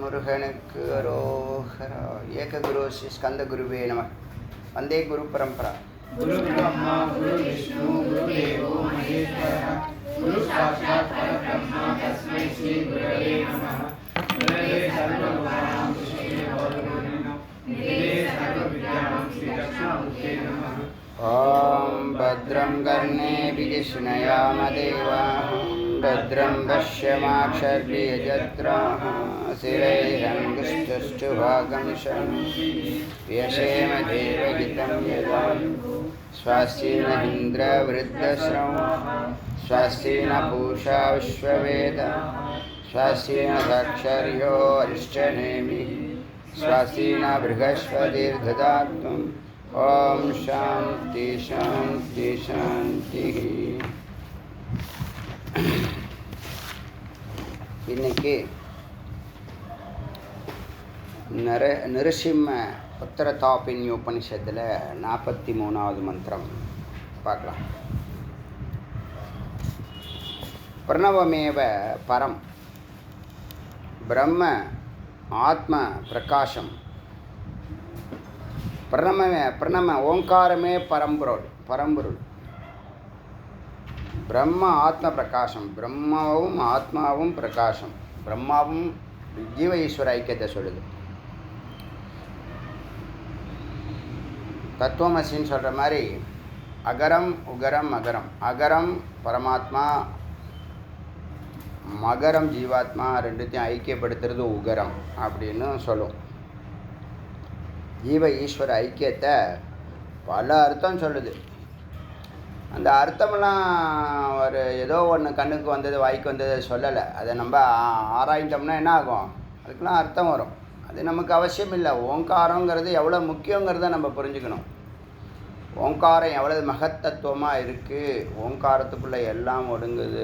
முருகனுக்கு அரோகரா. ஏககுரு ஸ்ரீ ஸ்கந்த குருவே நம. வந்தே குரு பரம்பரா. गुरु ब्रह्मा गुरु विष्णु गुरु देवो महेश्वरः गुरु साक्षात् परब्रह्म तस्मै श्री गुरवे नमः. गुरवे सर्वलोकानां विषये भवद्गुरुः निधे सर्वविद्यानां श्री दक्षिणामूर्ते नमः. ॐ भद्रं कर्णेभिः शृणुयाम देवाः भद्रं पश्यमाक्षर्यजत्राः स्थिरैरङ्गुष्ठुष्टुभागं व्यशेम देवहितं यदायुः. स्वस्ति न इन्द्रवृद्धश्रवः स्वस्ति न पूषा विश्ववेदः स्वस्ति न साक्षर्यो अरिष्टनेमिः स्वस्ति न बृहस्पतिर्दधातु. ओम शांति शांति शांति. இன்னைக்கு நிருசிம்ம உத்தரதாபினி உபனிஷத்தில் 43வது மந்திரம் பார்க்கலாம். பிரணவமேவ பரம் பிரம்ம ஆத்ம பிரகாசம். பிரணம ஓங்காரமே பரம்பொருள். பிரம்ம ஆத்ம பிரகாசம். பிரம்மாவும் ஆத்மாவும் பிரகாசம். பிரம்மாவும் ஜீவ ஈஸ்வர ஐக்கியத்தை சொல்லுது. தத்துவமசின்னு சொல்கிற மாதிரி அகரம் உகரம் மகரம். அகரம் பரமாத்மா, மகரம் ஜீவாத்மா, ரெண்டுத்தையும் ஐக்கியப்படுத்துறது உகரம் அப்படின்னு சொல்லும். ஜீவ ஈஸ்வர ஐக்கியத்தை பல அர்த்தம் சொல்லுது. அந்த அர்த்தமெல்லாம் ஒரு ஏதோ ஒன்று கண்ணுக்கு வந்தது வாய்க்கு வந்தது சொல்லலை. அதை நம்ம ஆராய்ந்தோம்னா என்ன ஆகும்? அதுக்கெலாம் அர்த்தம் வரும். அது நமக்கு அவசியம் இல்லை. ஓங்காரங்கிறது எவ்வளோ முக்கியங்கிறத நம்ம புரிஞ்சுக்கணும். ஓங்காரம் எவ்வளவு மகத்தத்துவமாக இருக்குது. ஓங்காரத்துக்குள்ளே எல்லாம் ஒடுங்குது.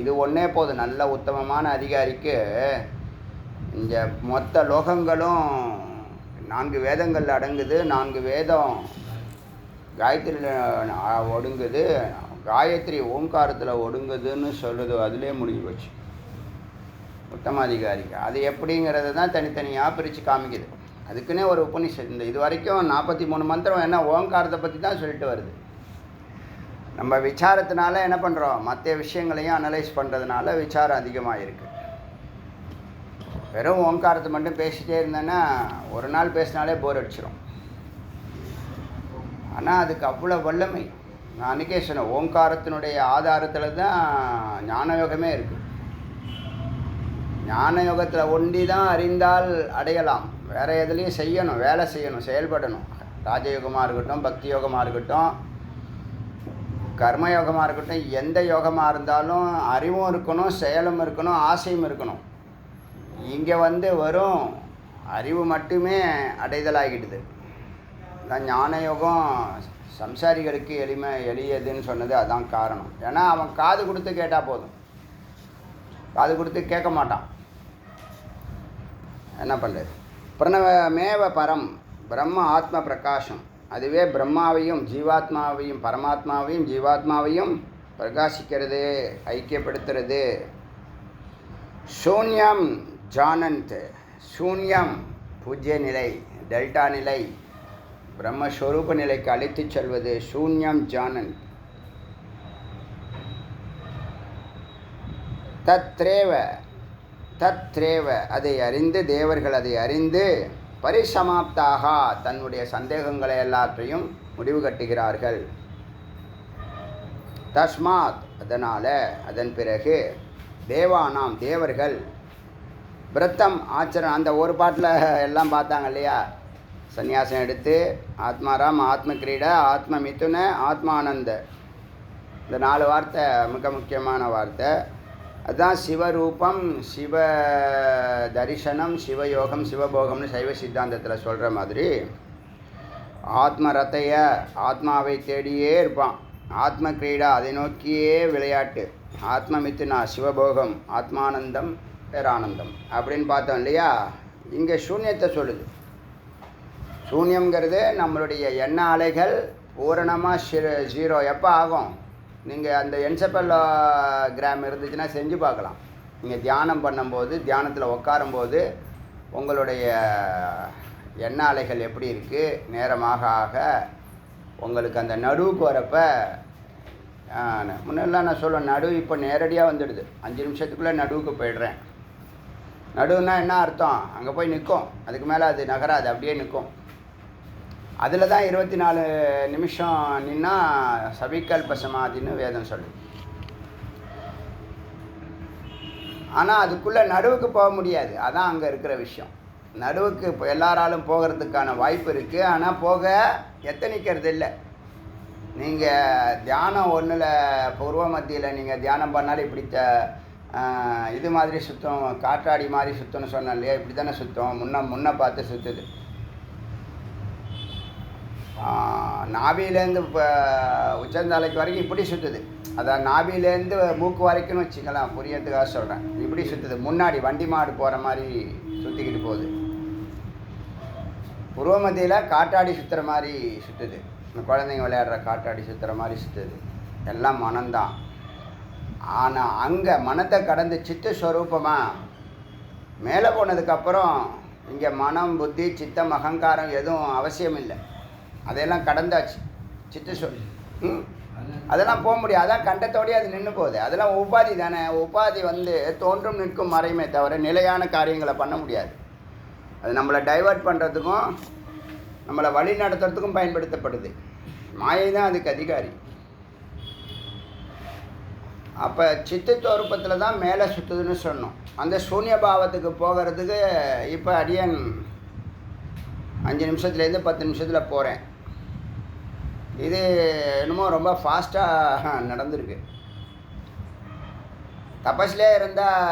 இது ஒன்றே போதும். நல்ல உத்தமமான அதிகாரிக்கு இந்த மொத்த லோகங்களும் 4 வேதங்கள் அடங்குது. 4 வேதம் காயத்ரியில் ஒடுங்குது. காயத்ரி ஓங்காரத்தில் ஒடுங்குதுன்னு சொல்லுது. அதிலே முடிஞ்சு போச்சு உத்தமாதிகாரிக்கு. அது எப்படிங்கிறது தான் தனித்தனியாக பிரித்து காமிக்குது. அதுக்குன்னே ஒரு உபனிஷத். இந்த இது வரைக்கும் 43 மந்திரம் என்ன ஓங்காரத்தை பற்றி தான் சொல்லிட்டு வருது. நம்ம விசாரத்தினால என்ன பண்ணுறோம்? மற்ற விஷயங்களையும் அனலைஸ் பண்ணுறதுனால விசாரம் அதிகமாக இருக்குது. வெறும் ஓங்காரத்தை மட்டும் பேசிகிட்டே இருந்தேன்னா ஒரு நாள் பேசினாலே போர் அடிச்சிடும். ஆனால் அதுக்கு அவ்வளோ வல்லமை. நான் அன்றைக்கே சொன்னேன், ஓங்காரத்தினுடைய ஆதாரத்தில் தான் ஞான யோகமே இருக்குது. ஞான யோகத்தில் ஒண்டி தான் அறிந்தால் அடையலாம். வேறு எதுலேயும் செய்யணும், வேலை செய்யணும், செயல்படணும். ராஜயோகமாக இருக்கட்டும், பக்தி யோகமாக இருக்கட்டும், கர்மயோகமாக இருக்கட்டும், எந்த யோகமாக இருந்தாலும் அறிவும் இருக்கணும், செயலும் இருக்கணும், ஆசையும் இருக்கணும். இங்கே வரும் அறிவு மட்டுமே அடைதலாகிடுது. தான் ஞான யோகம் சம்சாரிகளுக்கு எளியதுன்னு சொன்னது அதான் காரணம். ஏன்னா அவன் காது கொடுத்து கேட்டால் போதும். காது கொடுத்து கேட்க மாட்டான். என்ன பண்ணுறது? பிரணவமேவ பரம் பிரம்ம ஆத்ம பிரகாசம். அதுவே பிரம்மாவையும் ஜீவாத்மாவையும் பரமாத்மாவையும் ஜீவாத்மாவையும் பிரகாசிக்கிறது, ஐக்கியப்படுத்துறது. சூன்யம் ஜானந்த். சூன்யம் பூஜ்ய நிலை, டெல்டா நிலை, பிரம்மஸ்வரூப நிலைக்கு அழைத்து செல்வது. சூன்யம் ஜானந்த். தத்ரேவ அதை அறிந்து, தேவர்கள் அதை அறிந்து பரிசமாப்தாக தன்னுடைய சந்தேகங்களை எல்லாற்றையும் முடிவு கட்டுகிறார்கள். தஸ்மாத் அதனால், அதன் பிறகு தேவானாம் தேவர்கள் விரத்தம் ஆச்சரணம். அந்த ஒரு பாட்டில் எல்லாம் பார்த்தாங்க இல்லையா? சந்நியாசம் எடுத்து ஆத்மாராம், ஆத்ம கிரீடா, ஆத்ம மிதுன, ஆத்மானந்த. இந்த 4 வார்த்தை மிக முக்கியமான வார்த்தை. அதுதான் சிவரூபம், சிவ தரிசனம், சிவயோகம், சிவபோகம்னு சைவ சித்தாந்தத்தில் சொல்கிற மாதிரி. ஆத்ம ரத்தைய ஆத்மாவை தேடியே இருப்பான். ஆத்ம கிரீடா அதை நோக்கியே விளையாட்டு. ஆத்ம மிதுனா சிவபோகம், ஆத்மானந்தம் பேரானந்தம் அப்படின்னு பார்த்தோம் இல்லையா? இங்கே சூன்யத்தை சொல்லுது. சூன்யம்ங்கிறது நம்மளுடைய எண்ண அலைகள் பூரணமாக ஜீரோ. எப்போ ஆகும்? நீங்கள் அந்த என்செபலோகிராம் இருந்துச்சுன்னா செஞ்சு பார்க்கலாம். நீங்கள் தியானம் பண்ணும்போது, தியானத்தில் உட்காரும்போது உங்களுடைய எண்ண அலைகள் எப்படி இருக்குது, நேரமாக ஆக உங்களுக்கு அந்த நடுவுக்கு வரப்ப முன்னெல்லாம் நான் சொல்லுவேன், நடுவு இப்போ நேரடியாக வந்துடுது. 5 நிமிஷத்துக்குள்ளே நடுவுக்கு போயிடுறேன். நடுவுன்னா என்ன அர்த்தம்? அங்கே போய் நிற்கும், அதுக்கு மேலே அது நகராது, அப்படியே நிற்கும். அதில் தான் 24 நிமிஷம் நின்னா சவிகல்ப சமாதின்னு வேதம் சொல்லுது. ஆனால் அதுக்குள்ளே நடுவுக்கு போக முடியாது. அதான் அங்கே இருக்கிற விஷயம். நடுவுக்கு இப்போ எல்லாராலும் போகிறதுக்கான வாய்ப்பு இருக்குது, ஆனால் போக எத்தனிக்கிறது இல்லை. நீங்கள் தியானம் ஒன்றில் பூர்வ மத்தியில் நீங்கள் தியானம் பண்ணாலும் இப்படி இது மாதிரி சுத்தம், காற்றாடி மாதிரி சுத்தம்னு சொன்னேன் இல்லையா? இப்படி தானே சுத்தம், முன்ன பார்த்து சுற்றுது. நாபியிலேருந்து இப்போ உச்சந்தலைக்கு வரைக்கும் இப்படி சுற்றுது. அதான் நாபியிலேருந்து மூக்கு வரைக்கும்னு வச்சுக்கலாம், புரியறதுக்காக சொல்கிறேன். இப்படி சுற்றுது, முன்னாடி வண்டி மாடு போகிற மாதிரி சுற்றிக்கிட்டு போகுது. பூர்வ மத்தியில் காட்டாடி சுற்றுற மாதிரி சுற்றுது. இந்த குழந்தைங்க விளையாடுற காட்டாடி சுற்றுற மாதிரி சுற்றுது. எல்லாம் மனம்தான். ஆனால் அங்கே மனத்தை கடந்து சித்த ஸ்வரூபமாக மேலே போனதுக்கப்புறம் இங்கே மனம், புத்தி, சித்தம், அகங்காரம் எதுவும் அவசியம் இல்லை. அதையெல்லாம் கடந்தாச்சு. அதெல்லாம் போக முடியாது. அதான் கண்டத்தோடய அது நின்று போகுது. அதெல்லாம் உபாதி தானே. உபாதி தோன்றும் நிற்கும் மறையுமே தவிர நிலையான காரியங்களை பண்ண முடியாது. அது நம்மளை டைவர்ட் பண்ணுறதுக்கும் நம்மளை வழி நடத்துறதுக்கும் பயன்படுத்தப்படுது. மாயை தான் அதுக்கு அதிகாரி. அப்போ சித்தஸ்வரூபத்தில் தான் மேலே சுற்றுதுன்னு சொன்னோம். அந்த சூன்ய பாவத்துக்கு போகிறதுக்கு இப்போ அடியன் 5 நிமிஷத்துலேருந்து 10 நிமிஷத்தில் போகிறேன். இது என்னமோ ரொம்ப ஃபாஸ்ட்டாக நடந்திருக்கு. தபஸ்லே இருந்தால்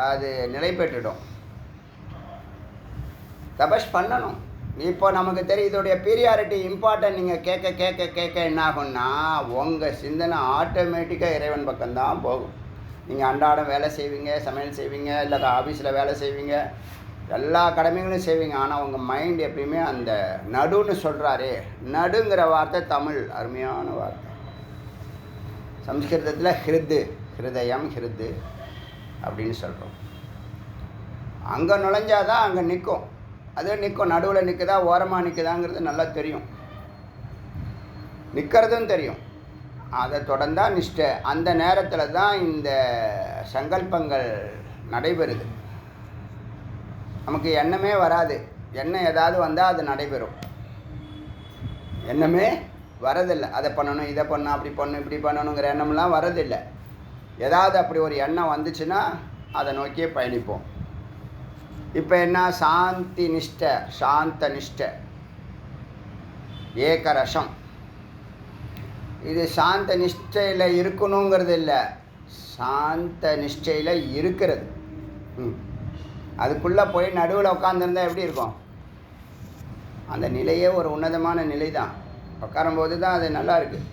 அது நிலை பெற்றுடும். தபஸ் பண்ணணும். இப்போ நமக்கு தெரியும் இதோடைய பீரியாரிட்டி இம்பார்ட்டன்ட். நீங்கள் கேட்க கேட்க கேட்க என்ன ஆகும்னா உங்கள் சிந்தனை ஆட்டோமேட்டிக்காக இறைவன் பக்கம்தான் போகும். நீங்கள் அன்றாடம் வேலை செய்வீங்க, சமையல் செய்வீங்க, இல்லை ஆஃபீஸில் வேலை செய்வீங்க, எல்லா கடமைகளும் செய்வீங்க. ஆனால் உங்கள் மைண்ட் எப்பயுமே அந்த நடுன்னு சொல்கிறாரே, நடுங்கிற வார்த்தை தமிழ் அருமையான வார்த்தை. சம்ஸ்கிருதத்தில் ஹிருது, ஹிருதயம், ஹிருது அப்படின்னு சொல்கிறோம். அங்கே நுழைஞ்சாதான் அங்கே நிற்கும். அது நிற்கும். நடுவில் நிற்குதா, ஓரமாக நிற்குதாங்கிறது நல்லா தெரியும். நிற்கிறதும் தெரியும். அதை தொடர்ந்தால் நிஷ்டை. அந்த நேரத்தில் தான் இந்த சங்கல்பங்கள் நடைபெறுது. நமக்கு எண்ணமே வராது. எண்ணம் ஏதாவது வந்தால் அது நடைபெறும். எண்ணமே வரதில்லை. அதை பண்ணணும், இதை பண்ணணும், அப்படி பண்ணணும், இப்படி பண்ணணுங்கிற எண்ணம்லாம் வரதில்லை. ஏதாவது அப்படி ஒரு எண்ணம் வந்துச்சுன்னா அதை நோக்கியே பயணிப்போம். இப்போ என்ன? சாந்தி நிஷ்டை, சாந்த நிஷ்டை, ஏகரசம். இது சாந்த நிஷ்டையில் இருக்கணுங்கிறது இல்லை, சாந்த நிஷ்டையில் இருக்கிறது. அதுக்குள்ளே போய் நடுவில் உட்காந்துருந்தா எப்படி இருக்கும்? அந்த நிலையே ஒரு உன்னதமான நிலை தான். உட்காரும்போது தான் அது நல்லா இருக்குது.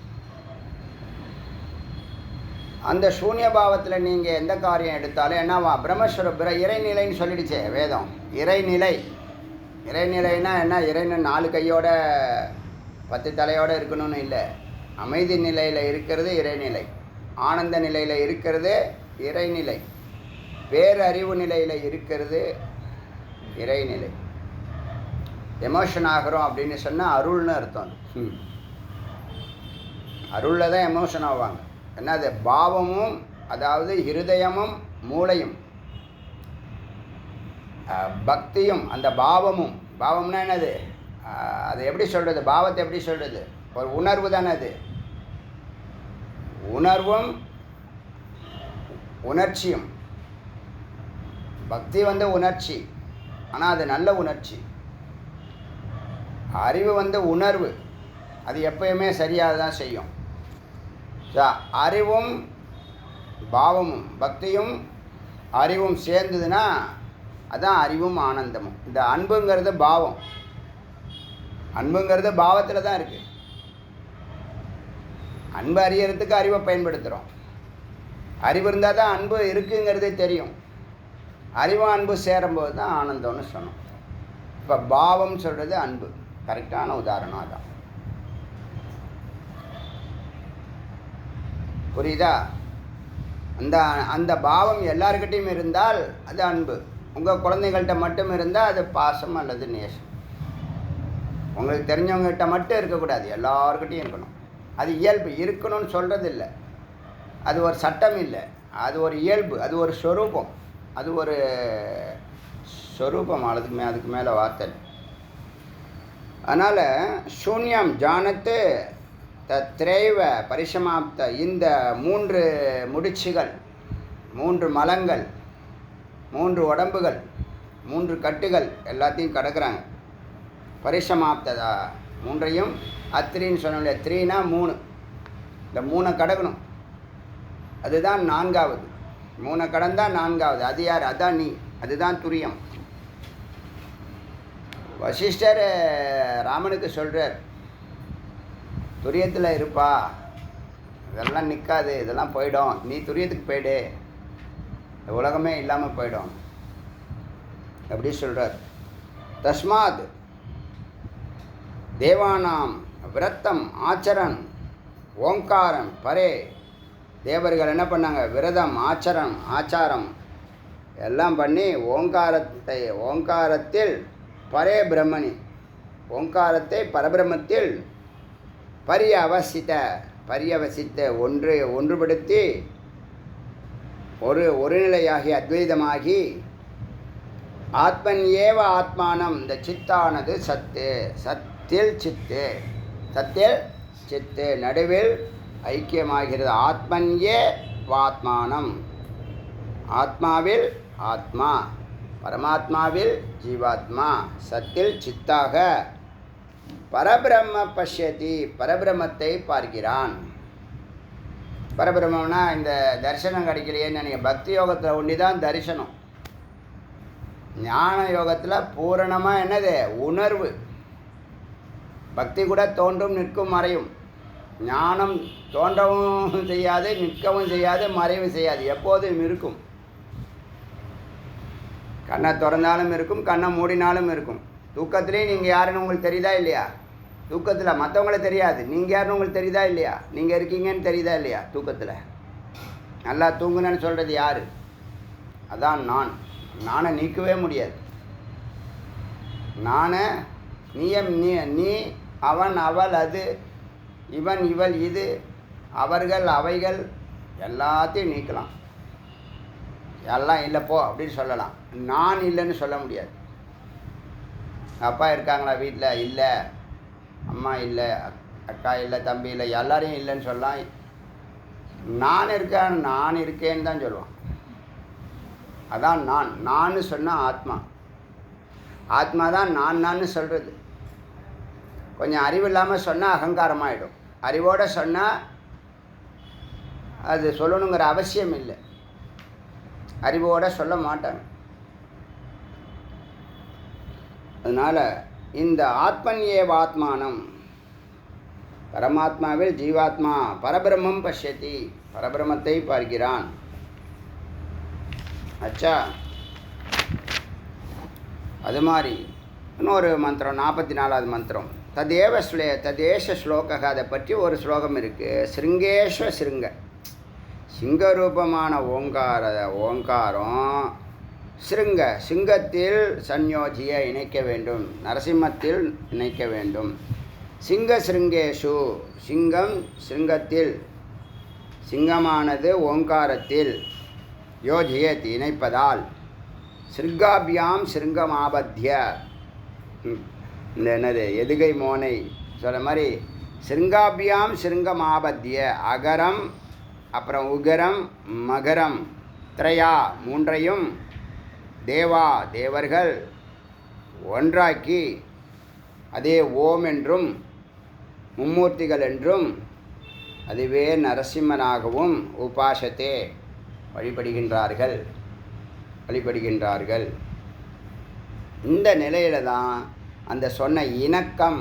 அந்த சூன்ய பாவத்தில் நீங்கள் எந்த காரியம் எடுத்தாலும் என்னவா? பிரம்மஸ்வர இறைநிலைன்னு சொல்லிடுச்சே வேதம். இறைநிலை. இறைநிலைன்னா என்ன? இறைன்னு 4 கையோட 10 தலையோடு இருக்கணும்னு இல்லை. அமைதி நிலையில் இருக்கிறது இறைநிலை. ஆனந்த நிலையில் இருக்கிறது இறைநிலை. பேரறிவு நிலையில் இருக்கிறது இறைநிலை. எமோஷன் ஆகிறோம் அப்படின்னு சொன்னால் அருள்னு அர்த்தம். அருளில் தான் எமோஷன் ஆவாங்க. என்னது? பாவமும், அதாவது இருதயமும் மூளையும், பக்தியும், அந்த பாவமும். பாவம்னா என்னது? அது எப்படி சொல்கிறது? பாவத்தை எப்படி சொல்கிறது? ஒரு உணர்வு தானே அது. உணர்வும் உணர்ச்சியும். பக்தி உணர்ச்சி, ஆனால் அது நல்ல உணர்ச்சி. அறிவு உணர்வு, அது எப்பயுமே சரியாக தான் செய்யும். அறிவும் பாவமும் பக்தியும் அறிவும் சேர்ந்ததுன்னா அதான் அறிவும் ஆனந்தமும். இந்த அன்புங்கிறது பாவம். அன்புங்கிறது பாவத்தில் தான் இருக்குது. அன்பு அறியறதுக்கு அறிவை பயன்படுத்துகிறோம். அறிவு இருந்தால் தான் அன்பு இருக்குங்கிறதே தெரியும். அறிவும் அன்பு சேரும்போது தான் ஆனந்தம்னு சொன்னோம். இப்போ பாவம் சொல்கிறது அன்பு, கரெக்டான உதாரணம் அதான். புரியுதா? அந்த அந்த பாவம் எல்லாருக்கிட்டையும் இருந்தால் அது அன்பு. உங்கள் குழந்தைகள்கிட்ட மட்டும் இருந்தால் அது பாசம் அல்லது நேசம். உங்களுக்கு தெரிஞ்சவங்ககிட்ட மட்டும் இருக்கக்கூடாது, எல்லாருக்கிட்டையும் இருக்கணும். அது இயல்பு. இருக்கணும்னு சொல்கிறது இல்லை, அது ஒரு சட்டம் இல்லை, அது ஒரு இயல்பு, அது ஒரு ஸ்வரூபம். அது ஒரு ஸ்வரூபம், அதுக்கு மேலே வார்த்தை. அதனால் சூன்யம் ஜானத்து தத்ரேவ பரிசமாப்த, இந்த 3 முடிச்சுகள், 3 மலங்கள், 3 உடம்புகள், 3 கட்டுகள் எல்லாத்தையும் கடக்கிறாங்க. பரிசமாப்ததா 3ஐயும் அத்திரின்னு சொன்ன 3னா 3, இந்த 3 கடக்கணும். அதுதான் 4வது. 3 கடந்தால் 4வது. அது யார்? அதான் நீ. அதுதான் துரியம். வசிஷ்டர் ராமனுக்கு சொல்கிறார், துரியத்தில் இருப்பா, இதெல்லாம் நிற்காது, இதெல்லாம் போயிடும், நீ துரியத்துக்கு போயிடு, இந்த உலகமே இல்லாமல் போயிடும் அப்படி சொல்கிறார். தஸ்மாத் தேவானாம் விரத்தம் ஆச்சரன் ஓங்காரம் பரே. தேவர்கள் என்ன பண்ணாங்க? விரதம் ஆச்சாரம் எல்லாம் பண்ணி ஓங்காரத்தில் பரே பிரம்மணி, ஓங்காரத்தை பரபிரம்மத்தில் பரியவசித்த ஒன்றுபடுத்தி ஒரு நிலையாகி அத்வைதமாகி ஆத்மன் ஏவ ஆத்மானம், இந்த சித்தானது சத்தில் சித்து நடுவில் ஐக்கியமாகிறது. ஆத்மன் ஏவாத்மானம், ஆத்மாவில் ஆத்மா, பரமாத்மாவில் ஜீவாத்மா, சத்தில் சித்தாக பரபிரம்ம பஷ்யதி, பரபிரம்மத்தை பார்க்கிறான். பரபிரம்மம்னா இந்த தரிசனம் கிடைக்கலையேன்னு நினைக்க, பக்தி யோகத்தில் ஒண்டி தான் தரிசனம். ஞான யோகத்தில் பூரணமாக என்னது? உணர்வு. பக்தி கூட தோன்றும் நிற்கும் மறையும். ஞானம் தோன்றவும் செய்யாது, நிற்கவும் செய்யாது, மறைவு செய்யாது, எப்போதும் இருக்கும். கண்ணை திறந்தாலும் இருக்கும், கண்ணை மூடினாலும் இருக்கும். தூக்கத்துலேயும் நீங்கள் யாருன்னு உங்களுக்கு தெரியுதா இல்லையா? தூக்கத்தில் மற்றவங்களுக்கு தெரியாது, நீங்கள் யாருன்னு உங்களுக்கு தெரியுதா இல்லையா? நீங்கள் இருக்கீங்கன்னு தெரியுதா இல்லையா? தூக்கத்தில் நல்லா தூங்குனேன்னு சொல்கிறது யார்? அதான் நானை நீக்கவே முடியாது. நானை நீ அவன் அவள் அது இவன் இவள் இது அவர்கள் அவைகள் எல்லாத்தையும் நீக்கலாம். எல்லாம் இல்லை போ அப்படின்னு சொல்லலாம். நான் இல்லைன்னு சொல்ல முடியாது. அப்பா இருக்காங்களா வீட்டில்? இல்லை. அம்மா இல்லை, அக்கா இல்லை, தம்பி இல்லை, எல்லாரையும் இல்லைன்னு சொல்லலாம். நான் இருக்கேன்னு தான் சொல்லுவான். அதான் நான் சொன்னால் ஆத்மா தான் நான் சொல்கிறது. கொஞ்சம் அறிவு இல்லாமல் சொன்னால் அகங்காரமாகிடும். அறிவோடு சொன்னால் அது சொல்லணுங்கிற அவசியம் இல்லை, அறிவோடு சொல்ல மாட்டாங்க. அதனால் இந்த ஆத்மன் ஏவாத்மானம், பரமாத்மாவில் ஜீவாத்மா பரபிரம்மம் பஷ்யதி, பரபிரம்மத்தை பார்க்கிறான். அச்சா, அது மாதிரி இன்னொரு மந்திரம் 44வது மந்திரம். ததேஷ ஸ்லோக, அதை பற்றி ஒரு ஸ்லோகம் இருக்குது. சிருங்க சிங்கரூபமான ஓங்காரம் சிங்கத்தில் சந்யோஜியை இணைக்க வேண்டும், நரசிம்மத்தில் இணைக்க வேண்டும். சிருங்கேஷு, சிங்கத்தில், சிங்கமானது ஓங்காரத்தில் யோஜியத் இணைப்பதால், சிருங்காபியாம் சிருங்கமாபத்திய, இந்த என்னது எதுகை மோனை சொல்கிற மாதிரி, சிருங்காபியாம் சிருங்கமாபத்திய, அகரம் அப்புறம் உகரம் மகரம் திரையா 3ஐயும் தேவர்கள் ஒன்றாக்கி அதே ஓம் என்றும் மும்மூர்த்திகள் என்றும் அதுவே நரசிம்மனாகவும் உபாசத்தே வழிபடுகின்றார்கள். இந்த நிலையில தான் அந்த சொன்ன இணக்கம்,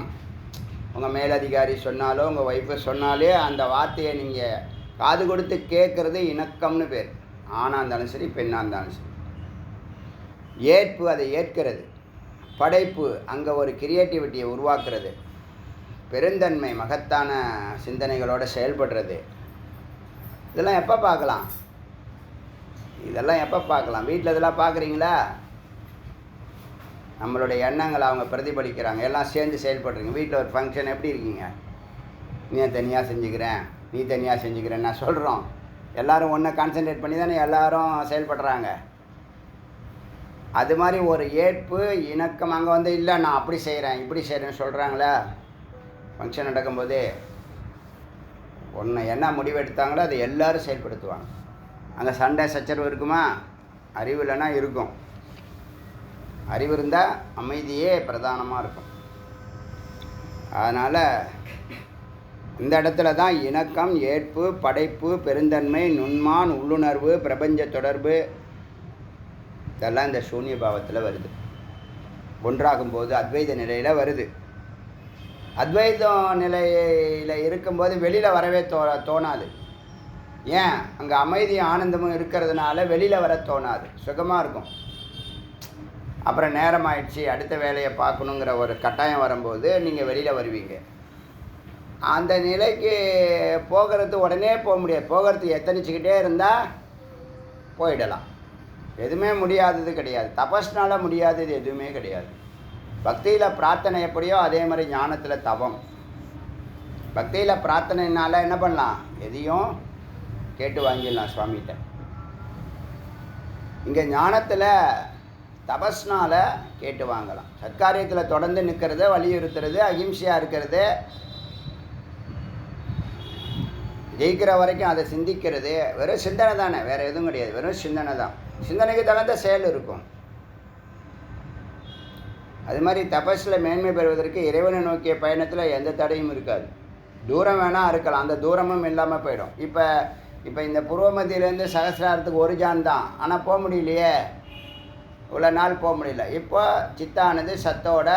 உங்கள் மேலதிகாரி சொன்னாலோ உங்கள் ஒய்ஃபு சொன்னாலே அந்த வார்த்தையை நீங்கள் காது கொடுத்து கேட்குறது இணக்கம்னு பேர். ஆணாக இருந்தாலும் சரி, பெண்ணாக இருந்தாலும் சரி. ஏற்பு, அதை ஏற்கிறது. படைப்பு, அங்கே ஒரு கிரியேட்டிவிட்டியை உருவாக்குறது, பெருந்தன்மை மகத்தான சிந்தனைகளோடு செயல்படுறது. இதெல்லாம் எப்போ பார்க்கலாம்? இதெல்லாம் எப்போ பார்க்கலாம்? வீட்டில் இதெல்லாம் பார்க்குறீங்களா? நம்மளுடைய எண்ணங்களை அவங்க பிரதிபலிக்கிறாங்க, எல்லாம் சேர்ந்து செயல்படுறீங்க. வீட்டில் ஒரு ஃபங்க்ஷன் எப்படி இருக்கீங்க? நீ தனியாக செஞ்சுக்கிறேன், நீ தனியாக செஞ்சுக்கிறேன் நான் சொல்கிறோம். எல்லோரும் ஒன்றை கான்சன்ட்ரேட் பண்ணி தானே எல்லோரும் செயல்படுறாங்க. அது மாதிரி ஒரு ஏற்பு இணக்கம் அங்கே வந்து இல்லை நான் அப்படி செய்கிறேன் இப்படி செய்கிறேன்னு சொல்கிறாங்களே. ஃபங்க்ஷன் நடக்கும்போது ஒன்று என்ன முடிவெடுத்தாங்களோ அதை எல்லோரும் செயல்படுத்துவாங்க. அங்கே சண்டை சச்சரவு இருக்குமா? அறிவு இல்லைன்னா இருக்கும். அறிவு இருந்தால் அமைதியே பிரதானமாக இருக்கும். அதனால் இந்த இடத்துல தான் இணக்கம், ஏற்பு, படைப்பு, பெருந்தன்மை, நுண்மான், உள்ளுணர்வு, பிரபஞ்ச தொடர்பு இதெல்லாம் இந்த சூன்ய பாவத்தில் வருது. ஒன்றாகும்போது அத்வைத நிலையில் வருது. அத்வைத நிலையில் இருக்கும்போது வெளியில் வரவே தோணாது. ஏன்? அங்கே அமைதியும் ஆனந்தமும் இருக்கிறதுனால வெளியில் வர தோணாது, சுகமாக இருக்கும். அப்புறம் நேரம் ஆயிடுச்சு அடுத்த வேலையை பார்க்கணுங்கிற ஒரு கட்டாயம் வரும்போது நீங்கள் வெளியில் வருவீங்க. அந்த நிலைக்கு போகிறது உடனே போக முடியாது. போகிறதுக்கு எத்தனைச்சிக்கிட்டே இருந்தால் போயிடலாம். எதுவுமே முடியாதது கிடையாது. தபஸ்னால முடியாதது எதுவுமே கிடையாது. பக்தியில் பிரார்த்தனை எப்படியோ அதே மாதிரி ஞானத்தில் தவம். பக்தியில் பிரார்த்தனைனால என்ன பண்ணலாம்? எதையும் கேட்டு வாங்கிடலாம் சுவாமிகிட்ட. இங்கே ஞானத்தில் தபஸ்னால் கேட்டு வாங்கலாம். சத்காரியத்தில் தொடர்ந்து நிற்கிறது, வலியுறுத்துறது, அகிம்சையாக இருக்கிறது, ஜெயிக்கிற வரைக்கும் அதை சிந்திக்கிறது. வெறும் சிந்தனை தானே, வேறு எதுவும் கிடையாது. வெறும் சிந்தனை தான். சிந்தனைக்கு தகுந்த செயல் இருக்கும். அது மாதிரி தபஸில் மேன்மை பெறுவதற்கு இறைவனை நோக்கிய பயணத்தில் எந்த தடையும் இருக்காது. தூரம் வேணால் இருக்கலாம், அந்த தூரமும் இல்லாமல் போயிடும். இப்போ இந்த பூர்வ மத்தியிலேருந்து சகசிராரத்துக்கு ஒரு ஜான் தான், ஆனால் போக முடியலையே, இவ்வளோ நாள் போக முடியல. இப்போ சித்தானது சத்தோட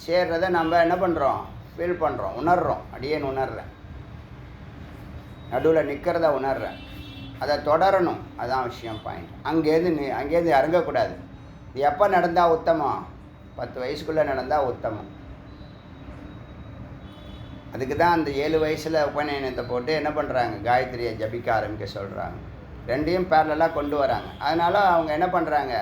சேர்றதை நம்ம என்ன பண்ணுறோம்? ஃபீல் பண்ணுறோம், உணர்கிறோம். அடியேன்னு உணர்றேன், நடுவில் நிற்கிறத உணர்றேன். அதை தொடரணும், அதுதான் விஷயம், பாயிண்ட். அங்கேருந்து இறங்கக்கூடாது. இது எப்போ நடந்தால் உத்தமம்? 10 வயசுக்குள்ளே நடந்தால் உத்தமம். அதுக்கு தான் அந்த 7 வயசில் உபநயனத்தை போட்டு என்ன பண்ணுறாங்க? காயத்ரியை ஜபிக்க ஆரம்பிக்க சொல்கிறாங்க. ரெண்டையும் பேரலாக கொண்டு வராங்க. அதனால் அவங்க என்ன பண்ணுறாங்க?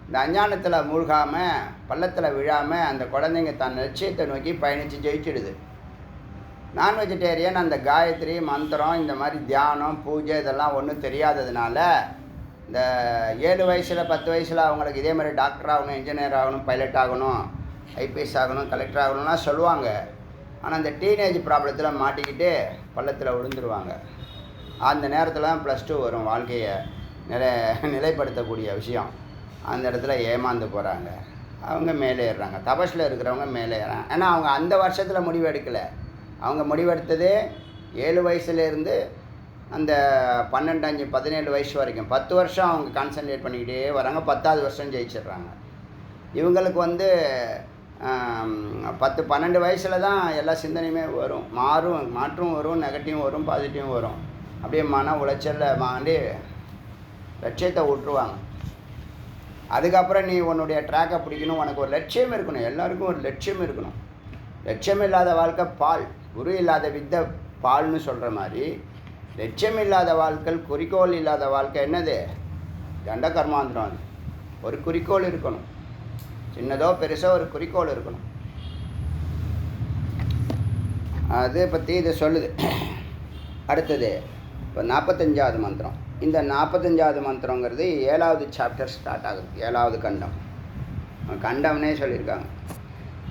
இந்த அஞ்ஞானத்தில் மூழ்காமல், பள்ளத்தில் விழாமல் அந்த குழந்தைங்க தன் லட்சியத்தை நோக்கி பயணித்து ஜெயிச்சிடுது. நான் வெஜிடேரியன் அந்த காயத்ரி மந்திரம் இந்த மாதிரி தியானம் பூஜை இதெல்லாம் ஒன்றும் தெரியாததுனால இந்த 7 வயசில் 10 வயசில் அவங்களுக்கு இதே மாதிரி டாக்டர் ஆகணும், இன்ஜினியர் ஆகணும், பைலட் ஆகணும், ஐபிஎஸ் ஆகணும், கலெக்டர் ஆகணும்னா சொல்லுவாங்க. ஆனால் அந்த டீனேஜ் ப்ராப்ளத்தில் மாட்டிக்கிட்டு பள்ளத்தில் விழுந்துருவாங்க. அந்த நேரத்தில் தான் +2 வரும், வாழ்க்கையை நிலைப்படுத்தக்கூடிய விஷயம். அந்த இடத்துல ஏமாந்து போகிறாங்க, அவங்க மேலே ஏறுறாங்க. தபஸில் இருக்கிறவங்க மேலே ஏறாங்க. ஏன்னா அவங்க அந்த வருஷத்தில் முடிவு எடுக்கலை. அவங்க முடிவெடுத்தது 7 வயசுலேருந்து அந்த 12, 5, 17 வயசு வரைக்கும் 10 வருஷம் அவங்க கான்சன்ட்ரேட் பண்ணிக்கிட்டே வராங்க. 10ஆவது வருஷம் ஜெயிச்சிடுறாங்க. இவங்களுக்கு 10, 12 வயசில் தான் எல்லா சிந்தனையுமே வரும். மாற்றும் வரும், நெகட்டிவும் வரும், பாசிட்டிவும் வரும். அப்படியே மன உளைச்சலில் மாண்டி லட்சியத்தை விட்டுருவாங்க. அதுக்கப்புறம் நீ உன்னுடைய ட்ராக்கை பிடிக்கணும், உனக்கு ஒரு லட்சியம் இருக்கணும். எல்லாருக்கும் ஒரு லட்சியம் இருக்கணும். லட்சியம் இல்லாத வாழ்க்கை பால், குரு இல்லாத வித்தை பால்னு சொல்கிற மாதிரி லட்சியம் இல்லாத வாழ்க்கை, குறிக்கோள் இல்லாத வாழ்க்கை என்னது? தண்ட கர்மாந்திரம். அது ஒரு குறிக்கோள் இருக்கணும், சின்னதோ பெருசோ ஒரு குறிக்கோள் இருக்கணும். அதை பற்றி இது சொல்லுது. அடுத்தது இப்போ 45வது மந்திரம். இந்த 45வது மந்திரங்கிறது 7வது சாப்டர் ஸ்டார்ட் ஆகுது. 7வது கண்டம்னே சொல்லியிருக்காங்க.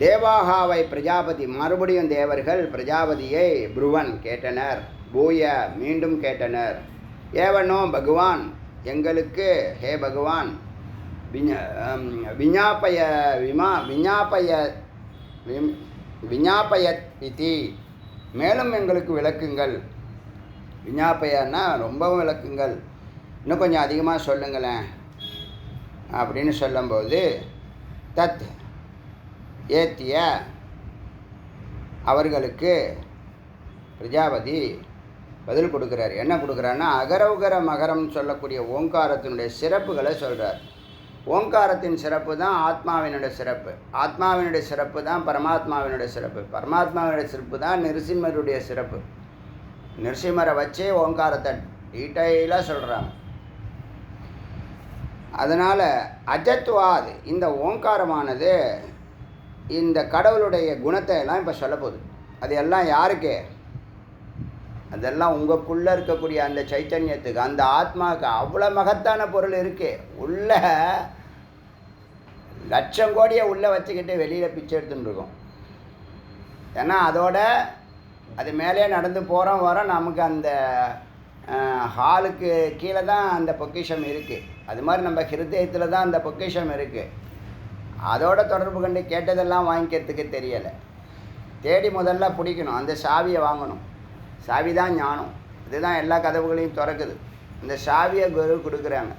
தேவாகாவை பிரஜாபதி, மறுபடியும் தேவர்கள் பிரஜாபதியை புருவன் கேட்டனர், பூய மீண்டும் கேட்டனர். ஏவனோ பகவான், எங்களுக்கு ஹே பகவான், விஞ்ஞாபயத் இதி, மேலும் எங்களுக்கு விளக்குங்கள். விஞ்ஞாபயன்னா ரொம்பவும் விளக்குங்கள், இன்னும் கொஞ்சம் அதிகமாக சொல்லுங்களேன் அப்படின்னு சொல்லும்போது தத் ஏத்திய அவர்களுக்கு பிரஜாபதி பதில் கொடுக்குறார். என்ன கொடுக்குறாருன்னா அகரவுகர மகரம் சொல்லக்கூடிய ஓங்காரத்தினுடைய சிறப்புகளை சொல்கிறார். ஓங்காரத்தின் சிறப்பு தான் ஆத்மாவினுடைய சிறப்பு, ஆத்மாவினுடைய சிறப்பு தான் பரமாத்மாவினுடைய சிறப்பு, பரமாத்மாவினுடைய சிறப்பு தான் நிருசிம்மருடைய சிறப்பு. நிருசிம்மரை வச்சே ஓங்காரத்தை டீட்டெயிலாக சொல்கிறாங்க. அதனால் அஜத்வாத் இந்த ஓங்காரமானது இந்த கடவுளுடைய குணத்தை எல்லாம் இப்போ சொல்ல போகுது. அது எல்லாம் யாருக்கு? அதெல்லாம் உங்களுக்குள்ளே இருக்கக்கூடிய அந்த சைத்தன்யத்துக்கு, அந்த ஆத்மாவுக்கு அவ்வளோ மகத்தான பொருள் இருக்குது. உள்ள லட்சம் கோடியை உள்ளே வச்சுக்கிட்டு வெளியில் பிச்சை எடுத்துன்னு இருக்கோம். ஏன்னா அதோட அது மேலே நடந்து போகிறோம் வரோம், நமக்கு அந்த ஹாலுக்கு கீழே தான் அந்த பொக்கிஷம் இருக்குது. அது மாதிரி நம்ம ஹிருதயத்தில் தான் அந்த பொக்கிஷம் இருக்குது. அதோட தொடர்பு கண்டு கேட்டதெல்லாம் வாங்கிக்கிறதுக்கு தெரியலை. தேடி முதல்ல பிடிக்கணும், அந்த சாவியை வாங்கணும். சாவி தான் ஞானம், இதுதான் எல்லா கதவுகளையும் திறக்குது. இந்த சாவியை குரு கொடுக்குறாங்க.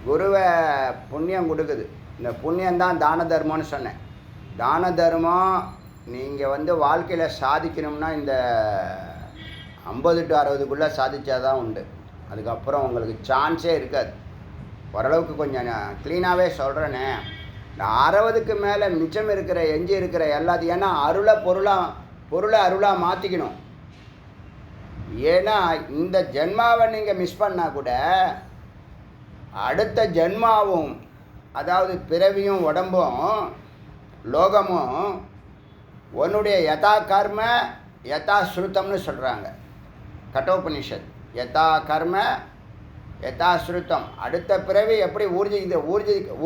குருவை புண்ணியம் கொடுக்குது. இந்த புண்ணியந்தான் தான தர்மம்னு சொன்னேன். தான தர்மம் நீங்கள் வாழ்க்கையில் சாதிக்கணும்னா இந்த 50 to 60க்குள்ளே சாதித்தா தான் உண்டு. அதுக்கப்புறம் உங்களுக்கு சான்ஸே இருக்காது. ஓரளவுக்கு கொஞ்சம் க்ளீனாகவே சொல்கிறேனே, இந்த 60க்கு மேலே மிச்சம் இருக்கிற எஞ்சி இருக்கிற எல்லாத்தையும், ஏன்னா பொருளை அருளாக மாற்றிக்கணும். ஏன்னா இந்த ஜென்மாவை நீங்கள் மிஸ் பண்ணால் கூட அடுத்த ஜென்மாவும், அதாவது பிறவியும் உடம்பும் லோகமும் உன்னுடைய யதா கர்ம யதா ஸ்ருதம்னு சொல்கிறாங்க கட்டோபனிஷத். யதா கர்ம யதா ஸ்ருதம். அடுத்த பிறவி எப்படி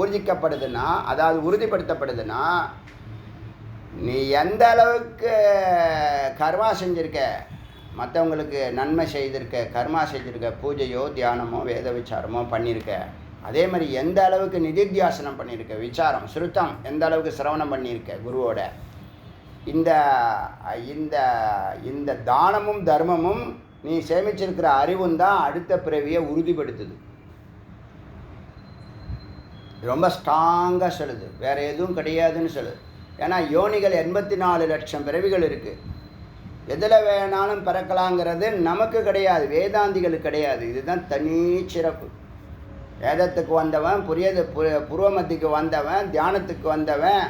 ஊர்ஜிக்கப்படுதுன்னா, அதாவது உறுதிப்படுத்தப்படுதுன்னா, நீ எந்த அளவுக்கு கர்மா செஞ்சுருக்க, மற்றவங்களுக்கு நன்மை செய்திருக்க, கர்மா செஞ்சுருக்க, பூஜையோ தியானமோ வேத விசாரமோ பண்ணியிருக்க, அதே மாதிரி எந்த அளவுக்கு நிதித்தியாசனம் பண்ணியிருக்க, விசாரம் ஸ்ருதம் எந்த அளவுக்கு சிரவணம் பண்ணியிருக்க குருவோட, இந்த இந்த இந்த தானமும் தர்மமும் நீ சேமிச்சிருக்கிற அறிவும் தான் அடுத்த பிறவியை உறுதிப்படுத்துது. ரொம்ப ஸ்ட்ராங்காக சொல்லுது, வேறு எதுவும் கிடையாதுன்னு சொல்லுது. ஏன்னா யோனிகள் 84 லட்சம் பிறவிகள் இருக்குது. எதில் வேணாலும் பிறக்கலாங்கிறது நமக்கு கிடையாது, வேதாந்திகளுக்கு கிடையாது. இதுதான் தனி சிறப்பு. வேதத்துக்கு வந்தவன், புருவமத்திக்கு வந்தவன், தியானத்துக்கு வந்தவன்,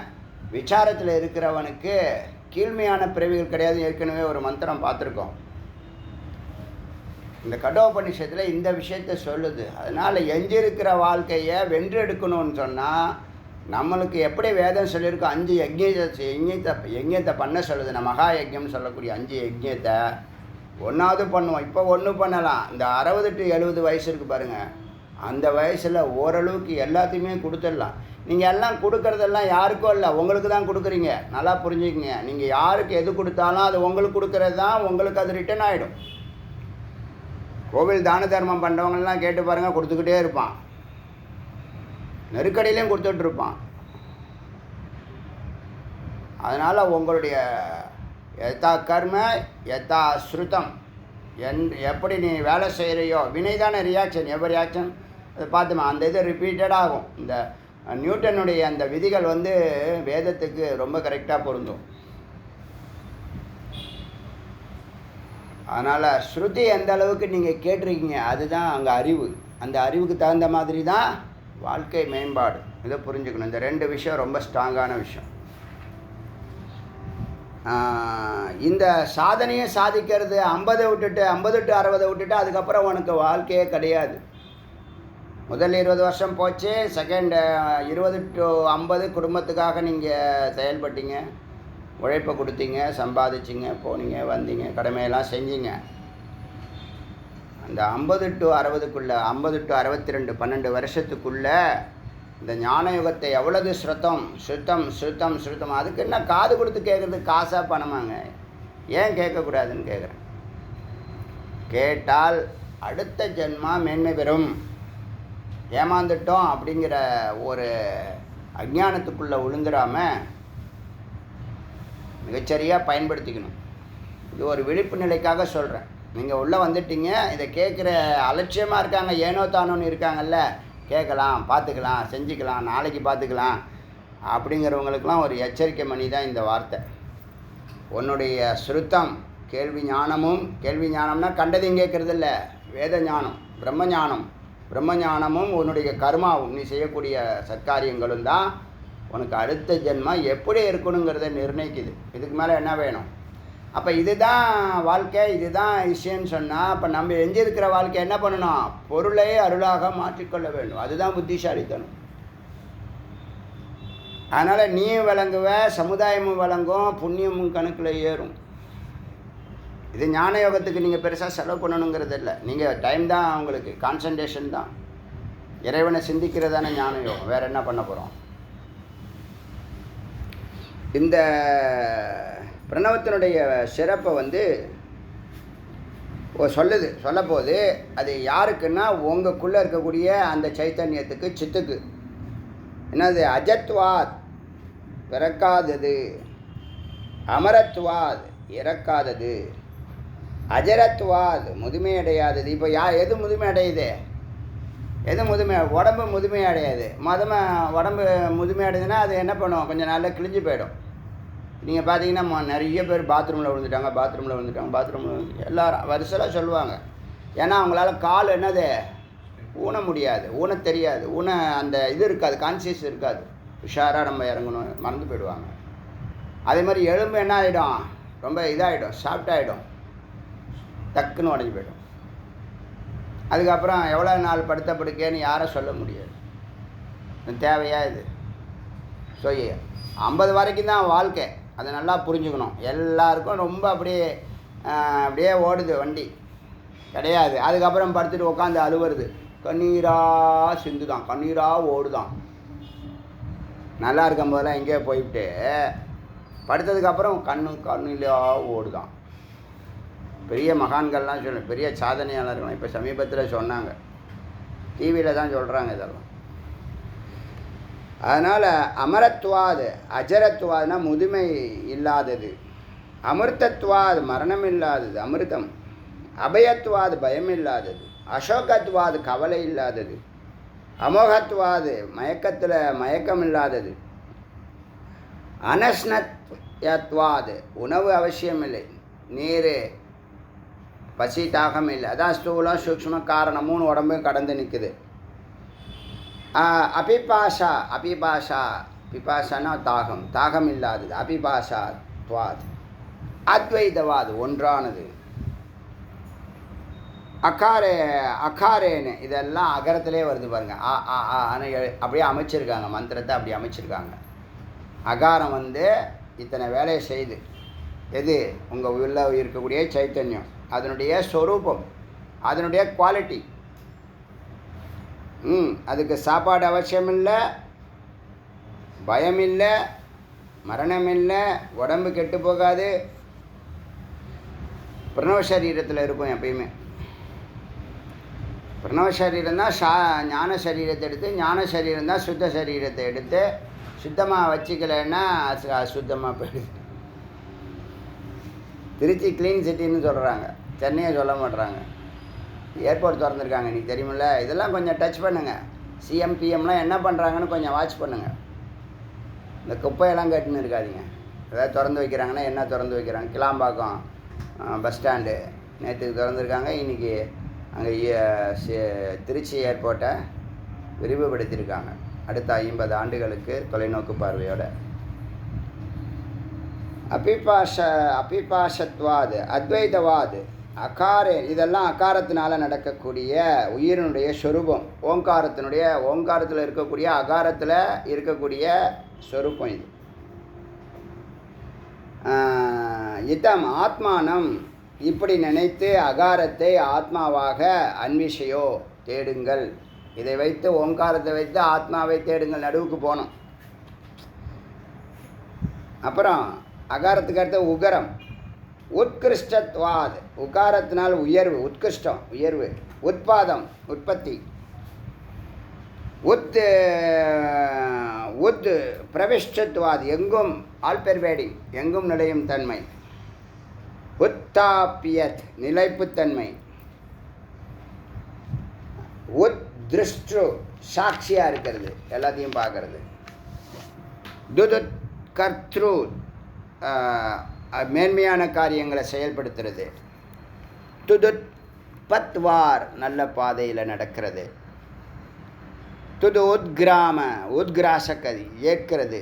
விசாரத்தில் இருக்கிறவனுக்கு கீழ்மையான பிறவிகள் கிடையாது. ஏற்கனவே ஒரு மந்திரம் பார்த்துருக்கோம். இந்த கடோபனிஷத்தில் இந்த விஷயத்தை சொல்லுது. அதனால் எஞ்சிருக்கிற வாழ்க்கையை வென்றெடுக்கணும்னு சொன்னால் நம்மளுக்கு எப்படி வேதம் சொல்லியிருக்கோம், 5 யஜ்ஞத்தை பண்ண சொல்லுது. நம்ம மகா யஜ்ஞம்னு சொல்லக்கூடிய 5 யஜ்ஞத்தை 1வது பண்ணுவோம். இப்போ 1 பண்ணலாம். இந்த 60 to 70 வயசு இருக்குது பாருங்கள், அந்த வயசில் ஓரளவுக்கு எல்லாத்தையுமே கொடுத்துடலாம். நீங்கள் எல்லாம் கொடுக்குறதெல்லாம் யாருக்கும் இல்லை, உங்களுக்கு தான் கொடுக்குறீங்க. நல்லா புரிஞ்சுக்கங்க. நீங்கள் யாருக்கு எது கொடுத்தாலும் அது உங்களுக்கு கொடுக்குறது தான், உங்களுக்கு அது ரிட்டர்ன் ஆகிடும். கோவில் தான தர்மம் பண்ணுறவங்கலாம் கேட்டு பாருங்கள், கொடுத்துக்கிட்டே இருப்பான். நெருக்கடியிலையும் கொடுத்துட்ருப்பான். அதனால் உங்களுடைய யதா கர்ம யதா ஸ்ருதம், எப்படி நீ வேலை செய்கிறையோ, வினைதான ரியாக்ஷன், எவ்வளோ ரியாக்ஷன் அதை பார்த்துமா, அந்த இது ரிப்பீட்டடாக ஆகும். இந்த நியூட்டனுடைய அந்த விதிகள் வேதத்துக்கு ரொம்ப கரெக்டாக பொருந்தும். அதனால் ஸ்ருதி எந்த அளவுக்கு நீங்கள் கேட்டிருக்கீங்க அதுதான் அங்கே அறிவு. அந்த அறிவுக்கு தகுந்த மாதிரி தான் வாழ்க்கை மேம்பாடு. இதை புரிஞ்சுக்கணும். இந்த 2 விஷயம் ரொம்ப ஸ்ட்ராங்கான விஷயம். இந்த சாதனையை சாதிக்கிறது 50 to 60 விட்டுட்டு அதுக்கப்புறம் உனக்கு வாழ்க்கையே கிடையாது. முதல் 20 வருஷம் போச்சு, செகண்ட் 20 to 50 குடும்பத்துக்காக நீங்கள் செயல்பட்டீங்க, உழைப்பை கொடுத்தீங்க, சம்பாதிச்சிங்க, போனீங்க, வந்தீங்க, கடமையெல்லாம் செஞ்சீங்க. அந்த 50 to 60க்குள்ளே, 50 to 62 12 வருஷத்துக்குள்ளே இந்த ஞான யுகத்தை எவ்வளவு சுத்தம் அதுக்கு என்ன காது கொடுத்து கேட்குறது காசாக பணமாங்க? ஏன் கேட்கக்கூடாதுன்னு கேட்குறேன். கேட்டால் அடுத்த ஜென்மா மேன்மை பெறும். ஏமாந்துட்டோம் அப்படிங்கிற ஒரு அஞ்ஞானத்துக்குள்ளே விழுந்துடாமல் மிகச்சரியாக பயன்படுத்திக்கணும். இது ஒரு விழிப்பு நிலைக்காக சொல்கிறேன். நீங்கள் உள்ளே வந்துட்டீங்க, இதை கேட்குற அலட்சியமாக இருக்காங்க, ஏனோ தானோன்னு இருக்காங்கல்ல, கேட்கலாம், பார்த்துக்கலாம், செஞ்சுக்கலாம், நாளைக்கு பார்த்துக்கலாம் அப்படிங்கிறவங்களுக்கெல்லாம் ஒரு எச்சரிக்கை மணி தான் இந்த வார்த்தை. உன்னுடைய ஸ்ருத்தம் கேள்வி ஞானமும், கேள்வி ஞானம்னா கண்டதையும் கேட்குறது இல்லை, வேத ஞானம், பிரம்ம ஞானம், பிரம்மஞானமும் உன்னுடைய கர்மாவும் நீ செய்யக்கூடிய சத்காரியங்களும் தான் உனக்கு அடுத்த ஜென்மம் எப்படி இருக்கணுங்கிறத நிர்ணயிக்குது. இதுக்கு மேலே என்ன வேணும்? அப்போ இதுதான் வாழ்க்கை, இதுதான் விஷயம்னு சொன்னால் அப்போ நம்ம எஞ்சிருக்கிற வாழ்க்கை என்ன பண்ணணும்? பொருளை அருளாக மாற்றிக்கொள்ள வேண்டும். அதுதான் புத்திசாலித்தனம். அதனால் நீயும் விளங்குவ, சமுதாயமும் விளங்கும், புண்ணியமும் கணக்கில் ஏறும். இது ஞான யோகத்துக்கு நீங்கள் பெருசாக செலவு பண்ணணுங்கிறது இல்லை. நீங்கள் டைம் தான், உங்களுக்கு கான்சன்ட்ரேஷன் தான். இறைவனை சிந்திக்கிறதான ஞான யோகம். வேறு என்ன பண்ண போகிறோம்? இந்த பிரணவத்தினுடைய சிறப்பை சொல்லப்போது அது யாருக்குன்னா உங்களுக்குள்ளே இருக்கக்கூடிய அந்த சைத்தன்யத்துக்கு, சித்துக்கு. என்னது? அஜத்வாத் பிறக்காதது, அமரத்வாத் இறக்காதது, அஜரத்வாத் முதுமையடையாதது. இப்போ எது முதுமை அடையுது? எது முதுமை? உடம்பு முதுமை அடையாது. உடம்பு முதுமை அடையுதுன்னா அது என்ன பண்ணும்? கொஞ்சம் நாளில் கிழிஞ்சு போயிடும். நீங்கள் பார்த்தீங்கன்னா நிறைய பேர் பாத்ரூமில் விழுந்துட்டாங்க. எல்லோரும் வரிசையில் சொல்லுவாங்க. ஏன்னா அவங்களால கால் என்னது ஊன முடியாது, ஊன தெரியாது, அந்த இது இருக்காது, கான்சியஸ் இருக்காது. உஷாராக நம்ம இறங்கணும், மறந்து போயிடுவாங்க. அதே மாதிரி எலும்பு என்ன ஆகிடும்? ரொம்ப இதாகிடும், சாஃப்டாகிடும், டக்குன்னு உடஞ்சி போயிடும். அதுக்கப்புறம் எவ்வளோ நாள் படுத்த படுக்கேன்னு யாரும் சொல்ல முடியாது. தேவையா இது? ஸோ 50 வரைக்கும் தான் வாழ்க்கை. அதை நல்லா புரிஞ்சுக்கணும். எல்லாருக்கும் ரொம்ப அப்படியே ஓடுது வண்டி கிடையாது. அதுக்கப்புறம் படுத்துட்டு உட்காந்து அழுவுறது, கண்ணீராக சிந்துதான், கண்ணீராக ஓடுதான். நல்லா இருக்கும் போதெல்லாம் எங்கேயோ போயிட்டு படுத்ததுக்கப்புறம் கண்ணிலாக ஓடுதான். பெரிய மகான்கள்லாம் பெரிய சாதனையாளர்கள் இப்போ சமீபத்தில் சொன்னாங்க, டிவியில் தான் சொல்கிறாங்க இதெல்லாம். அதனால் அமரத்வாது, அஜரத்வாதுனா முதுமை இல்லாதது, அமிர்தத்வாது மரணம் இல்லாதது அமிர்தம், அபயத்வாது பயம் இல்லாதது, அசோகத்வாது கவலை இல்லாதது, அமோகத்வாது மயக்கத்தில் மயக்கம் இல்லாதது, அனஸ்னத்வாது உணவு அவசியமில்லை, நீர் பசி தாகம் இல்லை. அதான் ஸ்தூலம் சூக்ஷ்ம காரணம் 3 உடம்பையும் கடந்து நிற்குது. பிபாஷானா தாகம் இல்லாதது, அபிபாஷா துவாத், அத்வைதவாது ஒன்றானது, அகாரேன்னு இதெல்லாம் அகரத்திலே வருது பாருங்கள். அப்படியே அமைச்சிருக்காங்க, மந்திரத்தை அப்படி அமைச்சிருக்காங்க. அகாரம் இத்தனை வேலையை செய்து, எது? உங்கள் உள்ள இருக்கக்கூடிய சைத்தன்யம், அதனுடைய ஸ்வரூபம், அதனுடைய குவாலிட்டி. அதுக்கு சாப்பாடு அவசியம் இல்லை, பயம் இல்லை, மரணம் இல்லை, உடம்பு கெட்டு போகாது, பிரணவ சரீரத்தில் இருக்கும் எப்பயுமே. பிரணவ சரீரம் தான் ஞான சரீரத்தை எடுத்து, ஞான சரீரம் தான் சுத்த சரீரத்தை எடுத்து, சுத்தமாக வச்சுக்கலைன்னா அசுத்தமாக போயிடுது. திருச்சி க்ளீன் சிட்டின்னு சொல்கிறாங்க, சென்னையை சொல்ல மாட்டுறாங்க. ஏர்போர்ட் திறந்துருக்காங்க, நீ தெரியுமில்ல. இதெல்லாம் கொஞ்சம் டச் பண்ணுங்கள். சிஎம் பிஎம்லாம் என்ன பண்ணுறாங்கன்னு கொஞ்சம் வாட்ச் பண்ணுங்கள். இந்த குப்பையெல்லாம் கட்டுன்னு இருக்காதிங்க. ஏதாவது திறந்து வைக்கிறாங்கன்னா என்ன திறந்து வைக்கிறாங்க? கிளாம்பாக்கம் பஸ் ஸ்டாண்டு நேற்றுக்கு திறந்துருக்காங்க. இன்றைக்கி அங்கே திருச்சி ஏர்போர்ட்டை விரிவுபடுத்தியிருக்காங்க அடுத்த 50 ஆண்டுகளுக்கு தொலைநோக்கு பார்வையோட. அபிபாஷத்வாது, அத்வைதவாது, அகாரே இதெல்லாம் அகாரத்தினால் நடக்கக்கூடிய உயிரினுடைய ஸ்வரூபம். ஓங்காரத்தில் இருக்கக்கூடிய அகாரத்தில் இருக்கக்கூடிய ஸ்வரூபம் இது. இதம் ஆத்மானம், இப்படி நினைத்து அகாரத்தை ஆத்மாவாக அன்விஷையோ தேடுங்கள். இதை வைத்து ஓங்காரத்தை வைத்து ஆத்மாவை தேடுங்கள். நடுவுக்கு போனோம். அப்புறம் அகாரத்துக்கு அடுத்த உகரம், உத்கிருஷ்டத்வாத், உகாரத்தினால் உயர்வு, உத்கிருஷ்டம் உயர்வு, உத்பாதம் உற்பத்தி, உத் பிரவிஷ்டத்வாத் எங்கும் ஆல் பெர்வேடிங் எங்கும் நுழையும் தன்மை, உத்தாப்பியத் நிலைப்புத்தன்மை, உத் திருஷ்டு சாட்சியாக இருக்கிறது, எல்லாத்தையும் பார்க்கறது, துதுத் கர்த்ரு மேன்மையான காரியங்களை செயல்படுத்துறது, துதுத் பத்வார் நல்ல பாதையில் நடக்கிறது, துது உத்கிராம உத்கிராசக்கதி ஏற்கிறது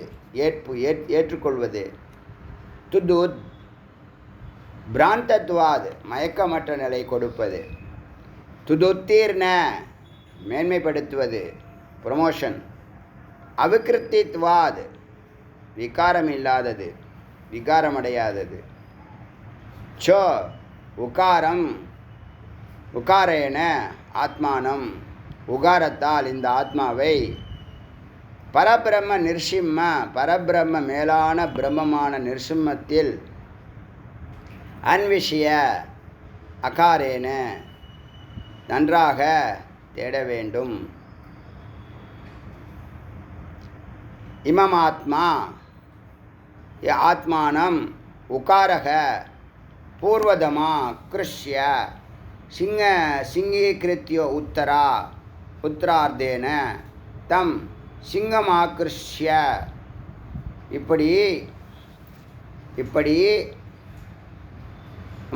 ஏற்றுக்கொள்வது. துது பிராந்தத்வாத் மயக்கமற்ற நிலை கொடுப்பது. துதுத்தீர்ண மேன்மைப்படுத்துவது ப்ரொமோஷன். அவிகிருத்தித்வாத் விகாரம் இல்லாதது விகாரமடையாதது. சோ உகாரம் உகாரேன ஆத்மானம் உகாரத்தால் இந்த ஆத்மாவை பரபிரம்ம நிர்சிம்ம பரபிரம்ம மேலான பிரம்மமான நிர்சிம்மத்தில் அன்விஷய அகாரேன நன்றாக தேட வேண்டும். இமம் ஆத்மா ஆத்மானம் உகாரக பூர்வதமா கிருஷ்ய சிங்கீகிருத்தியோ உத்தரார்த்தேன தம் சிங்கமாக்கிருஷ்ய. இப்படி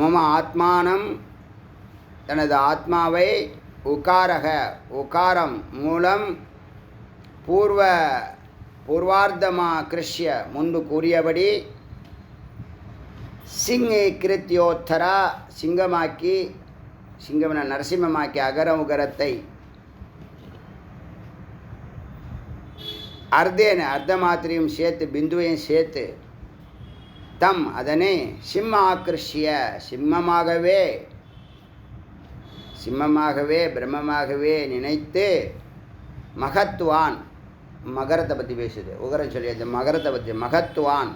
மம ஆத்மானம் தனது ஆத்மாவை உகாரம் மூலம் பூர்வார்த்தமா கிருஷ்ய முன்பு கூறியபடி சிங்கீகிருத்தியோத்தரா சிங்கமாக்கி சிங்கமன நரசிம்மமாக்கி அகரம் உகரத்தை அர்த்தேன அர்த்த மாத்திரையும் சேர்த்து பிந்துவையும் சேர்த்து தம் அதனை சிம்ம ஆக்கிருஷ்ய சிம்மமாகவே பிரம்மமாகவே நினைத்து மகத்துவான் மகரத்தை பற்றி பேசுது உகரம் சொல்லி அந்த மகரத்தை பற்றி மகத்துவான்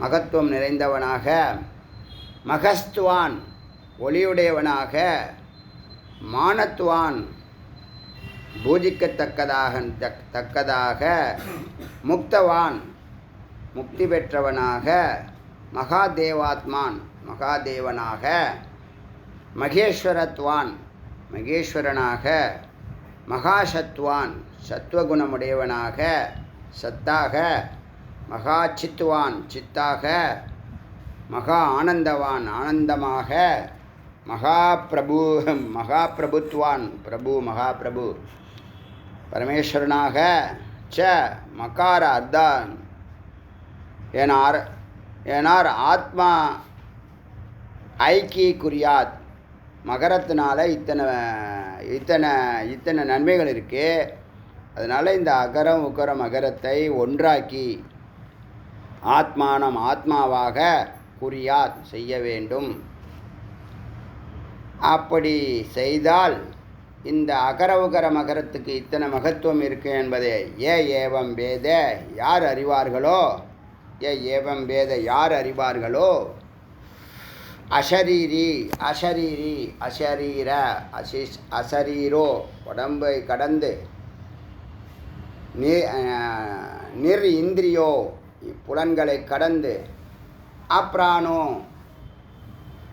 மகத்துவம் நிறைந்தவனாக மகஸ்துவான் ஒளியுடையவனாக மானத்துவான் பூஜிக்கத்தக்கதாக முக்தவான் முக்தி பெற்றவனாக மகாதேவனாக மகேஸ்வரத்வான் மகேஸ்வரனாக மகாசத்வான் சத்வகுணமுடையவனாக சத்தாக மகாச்சித்துவான் சித்தாக மகா ஆனந்தவான் ஆனந்தமாக மகாபிரபுத்வான் மகாபிரபு பரமேஸ்வரனாக ச மகார அர்த்தான் ஏனார் ஆத்மா ஐக்கிய குறியாத் மகரத்தினால இத்தனை நன்மைகள் இருக்குது. அதனால் இந்த அகரம் உகரம் அகரத்தை ஒன்றாக்கி ஆத்மாவாக குறியாத் செய்ய வேண்டும். அப்படி செய்தால் இந்த அகர உகர மகரத்துக்கு இத்தனை மகத்துவம் இருக்கு என்பதை ஏவம் வேத யார் அறிவார்களோ அசரீரோ உடம்பை கடந்து இந்திரியோ புலன்களை கடந்து அப்ராணோ